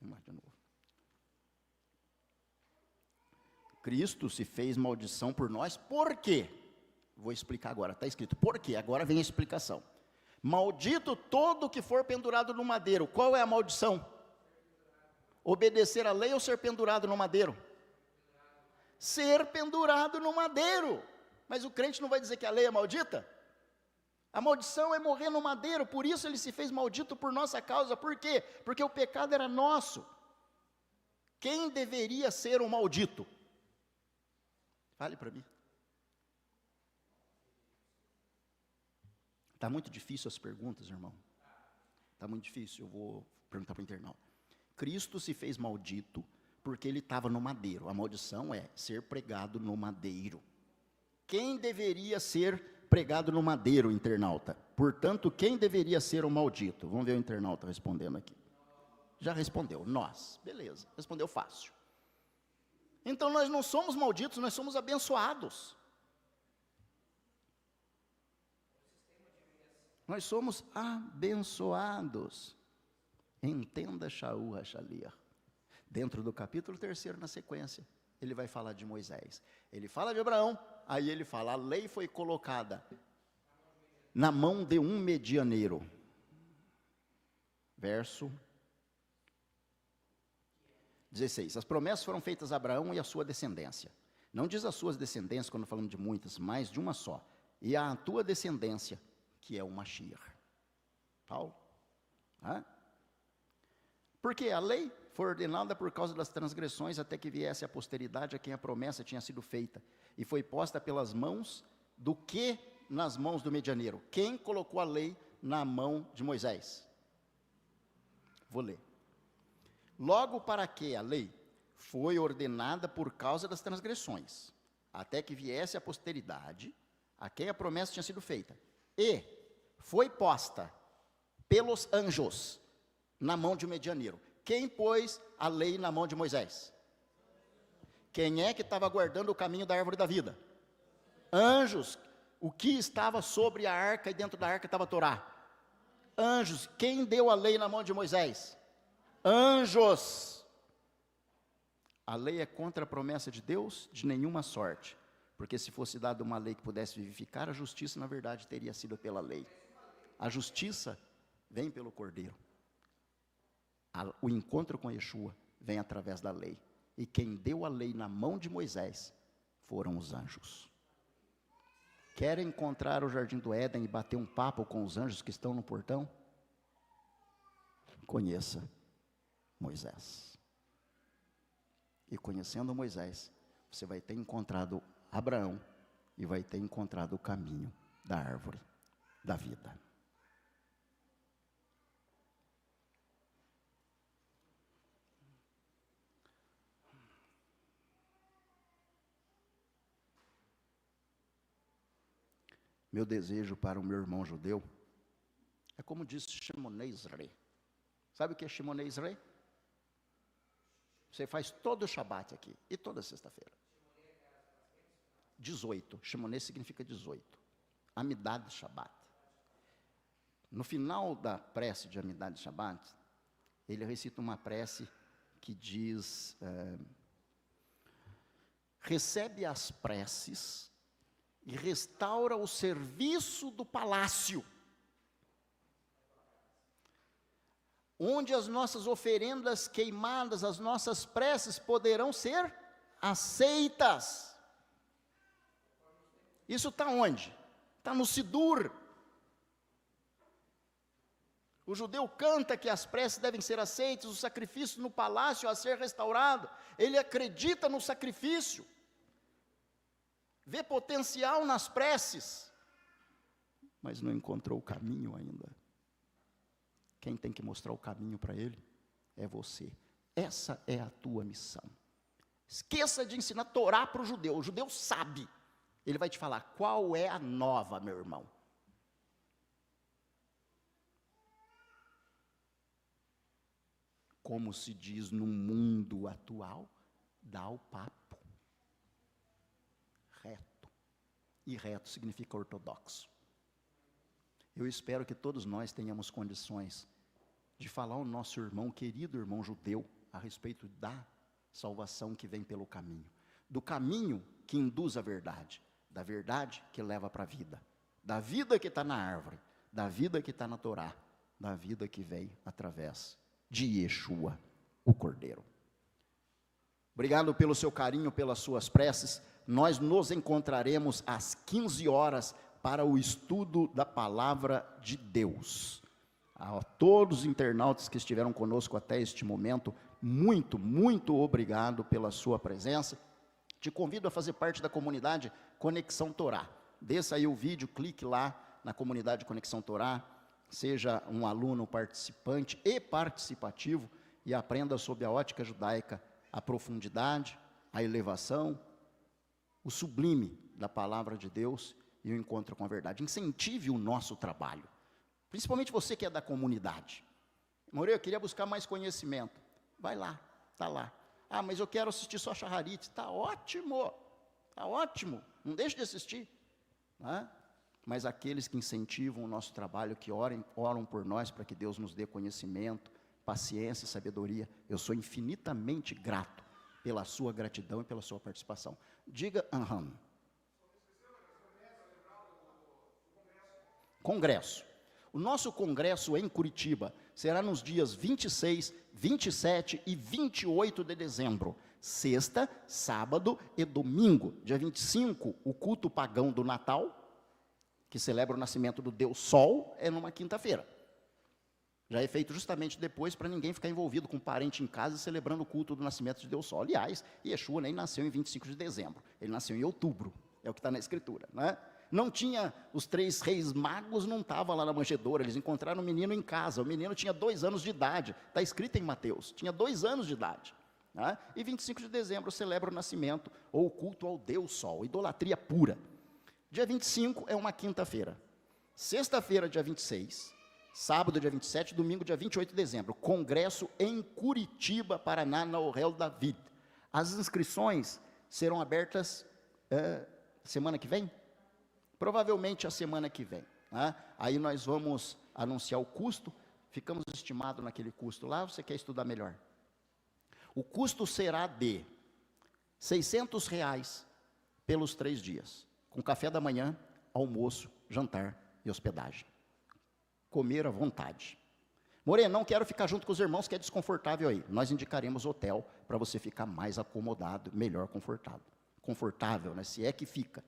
Vamos lá de novo. Cristo se fez maldição por nós, por quê? Vou explicar agora, está escrito, por quê? Agora vem a explicação. Maldito todo que for pendurado no madeiro. Qual é a maldição? Obedecer à lei ou ser pendurado no madeiro? Ser pendurado no madeiro. Mas o crente não vai dizer que a lei é maldita? A maldição é morrer no madeiro, por isso ele se fez maldito por nossa causa. Por quê? Porque o pecado era nosso. Quem deveria ser o maldito? Fale para mim. Está muito difícil as perguntas, irmão. Está muito difícil, eu vou perguntar para o internauta. Cristo se fez maldito porque ele estava no madeiro. A maldição é ser pregado no madeiro. Quem deveria ser pregado no madeiro, internauta? Portanto, quem deveria ser o maldito? Vamos ver o internauta respondendo aqui. Já respondeu, nós. Beleza, respondeu fácil. Então nós não somos malditos, nós somos abençoados. Nós somos abençoados. Entenda Shaul HaShaliach. Dentro do capítulo 3, na sequência, ele vai falar de Moisés. Ele fala de Abraão, aí ele fala, a lei foi colocada na mão de um medianeiro. Verso 16. As promessas foram feitas a Abraão e a sua descendência. Não diz as suas descendências, quando falamos de muitas, mas de uma só. E a tua descendência, que é o Mashiach. Paulo? Porque a lei foi ordenada por causa das transgressões, até que viesse a posteridade a quem a promessa tinha sido feita, e foi posta pelas mãos do que nas mãos do medianeiro? Quem colocou a lei na mão de Moisés? Vou ler. Logo para que a lei foi ordenada por causa das transgressões, até que viesse a posteridade, a quem a promessa tinha sido feita, e foi posta pelos anjos na mão de um medianeiro. Quem pôs a lei na mão de Moisés? Quem é que estava guardando o caminho da árvore da vida? Anjos. O que estava sobre a arca e dentro da arca estava a Torá? Anjos. Quem deu a lei na mão de Moisés? Anjos. A lei é contra a promessa de Deus? De nenhuma sorte. Porque se fosse dada uma lei que pudesse vivificar, a justiça, na verdade, teria sido pela lei. A justiça vem pelo Cordeiro. O encontro com Yeshua vem através da lei. E quem deu a lei na mão de Moisés foram os anjos. Quer encontrar o jardim do Éden e bater um papo com os anjos que estão no portão? Conheça Moisés. E conhecendo Moisés, você vai ter encontrado Abraão e vai ter encontrado o caminho da árvore da vida. Meu desejo para o meu irmão judeu é como disse Shemoneh Esrei. Sabe o que é Shemoneh Esrei? Você faz todo o Shabat aqui e toda sexta-feira. 18. Shemoneh significa 18. Amidad Shabat. No final da prece de Amidad Shabat, ele recita uma prece que diz: recebe as preces e restaura o serviço do palácio, onde as nossas oferendas queimadas, as nossas preces poderão ser aceitas. Isso está onde? Está no Sidur. O judeu canta que as preces devem ser aceitas, o sacrifício no palácio a ser restaurado. Ele acredita no sacrifício. Vê potencial nas preces, mas não encontrou o caminho ainda. Quem tem que mostrar o caminho para ele é você. Essa é a tua missão. Esqueça de ensinar Torá para o judeu sabe. Ele vai te falar qual é a nova, meu irmão. Como se diz no mundo atual, dá o papo. Reto. E reto significa ortodoxo. Eu espero que todos nós tenhamos condições de falar ao nosso irmão, querido irmão judeu, a respeito da salvação que vem pelo caminho. Do caminho que induz à verdade. Da verdade que leva para a vida. Da vida que está na árvore. Da vida que está na Torá. Da vida que vem através de Yeshua, o Cordeiro. Obrigado pelo seu carinho, pelas suas preces. Nós nos encontraremos às 15 horas para o estudo da Palavra de Deus. A todos os internautas que estiveram conosco até este momento, muito, muito obrigado pela sua presença. Te convido a fazer parte da comunidade Conexão Torá. Desça aí o vídeo, clique lá na comunidade Conexão Torá, seja um aluno participante e participativo e aprenda sob a ótica judaica a profundidade, a elevação, o sublime da palavra de Deus e o encontro com a verdade. Incentive o nosso trabalho, principalmente você que é da comunidade. Moreira, eu queria buscar mais conhecimento. Vai lá, está lá. Ah, mas eu quero assistir só Shacharit. Está ótimo, não deixe de assistir. Né? Mas aqueles que incentivam o nosso trabalho, que oram por nós para que Deus nos dê conhecimento, paciência e sabedoria, eu sou infinitamente grato pela sua gratidão e pela sua participação. Diga, Congresso. O nosso congresso em Curitiba será nos dias 26, 27 e 28 de dezembro. Sexta, sábado e domingo. Dia 25, o culto pagão do Natal, que celebra o nascimento do Deus Sol, é numa quinta-feira. Já é feito justamente depois para ninguém ficar envolvido com um parente em casa celebrando o culto do nascimento de Deus Sol. Aliás, Yeshua nem nasceu em 25 de dezembro, ele nasceu em outubro, é o que está na Escritura, né? Não tinha, os 3 reis magos não estavam lá na manjedoura, eles encontraram o menino em casa, o menino tinha 2 anos de idade, está escrito em Mateus, tinha 2 anos de idade, Tá? E 25 de dezembro celebra o nascimento ou o culto ao Deus Sol, idolatria pura. Dia 25 é uma quinta-feira. Sexta-feira, dia 26, sábado, dia 27, domingo, dia 28 de dezembro, congresso em Curitiba, Paraná, na Orel David. As inscrições serão abertas semana que vem? Provavelmente a semana que vem. Né? Aí nós vamos anunciar o custo, ficamos estimados naquele custo lá, você quer estudar melhor? O custo será de R$ 600 pelos 3 dias, com café da manhã, almoço, jantar e hospedagem. Comer à vontade. Moreno, não quero ficar junto com os irmãos, que é desconfortável aí. Nós indicaremos hotel para você ficar mais acomodado, melhor confortável. Confortável, né? Se é que fica.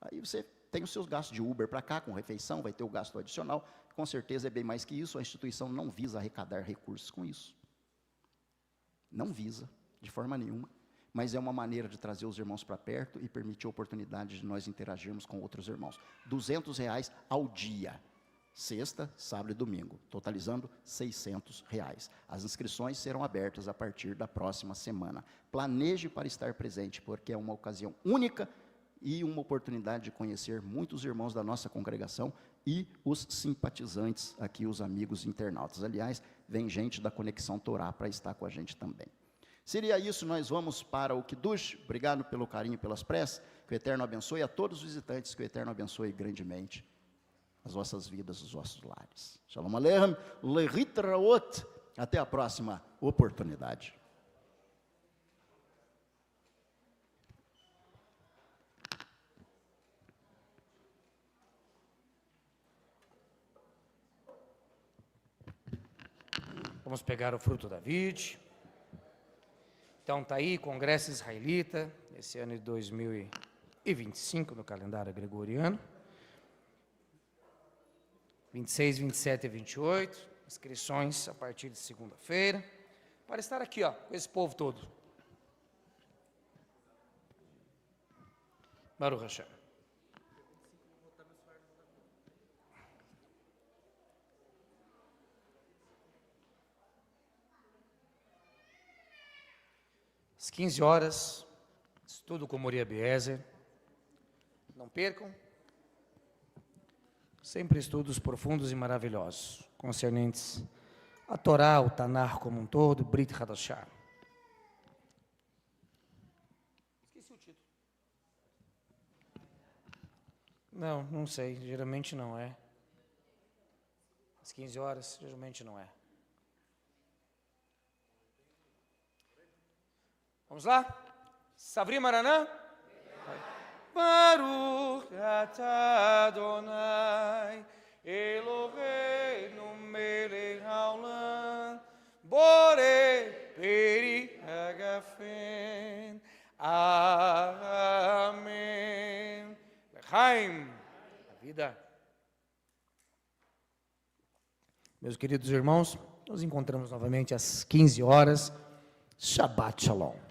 Aí você tem os seus gastos de Uber para cá, com refeição, vai ter o gasto adicional. Com certeza é bem mais que isso, a instituição não visa arrecadar recursos com isso. Não visa, de forma nenhuma. Mas é uma maneira de trazer os irmãos para perto e permitir a oportunidade de nós interagirmos com outros irmãos. R$ 200 ao dia. Sexta, sábado e domingo, totalizando R$ 600. As inscrições serão abertas a partir da próxima semana. Planeje para estar presente, porque é uma ocasião única e uma oportunidade de conhecer muitos irmãos da nossa congregação e os simpatizantes aqui, os amigos internautas. Aliás, vem gente da Conexão Torá para estar com a gente também. Seria isso, nós vamos para o Kiddush. Obrigado pelo carinho, pelas preces. Que o Eterno abençoe a todos os visitantes, que o Eterno abençoe grandemente as vossas vidas, os vossos lares. Shalom Aleichem, Lehitraot. Até a próxima oportunidade. Vamos pegar o fruto da vide. Então está aí, Congresso Israelita, esse ano de 2025, no calendário gregoriano. 26, 27 e 28, inscrições a partir de segunda-feira, para estar aqui, ó, com esse povo todo. Baruch Hashem. Às 15 horas, estudo com Moria Biezer. Não percam. Sempre estudos profundos e maravilhosos, concernentes a Torá, o Tanar como um todo, Brit Hadashah. Esqueci o título. Não sei, geralmente não é. Às 15 horas, geralmente não é. Vamos lá? Savri Maranã? Baruch atah Adonai Eloheinu melech haolam borei peri hagafen. Amém. Lechaim. A vida. Meus queridos irmãos, nos encontramos novamente às 15 horas. Shabbat Shalom.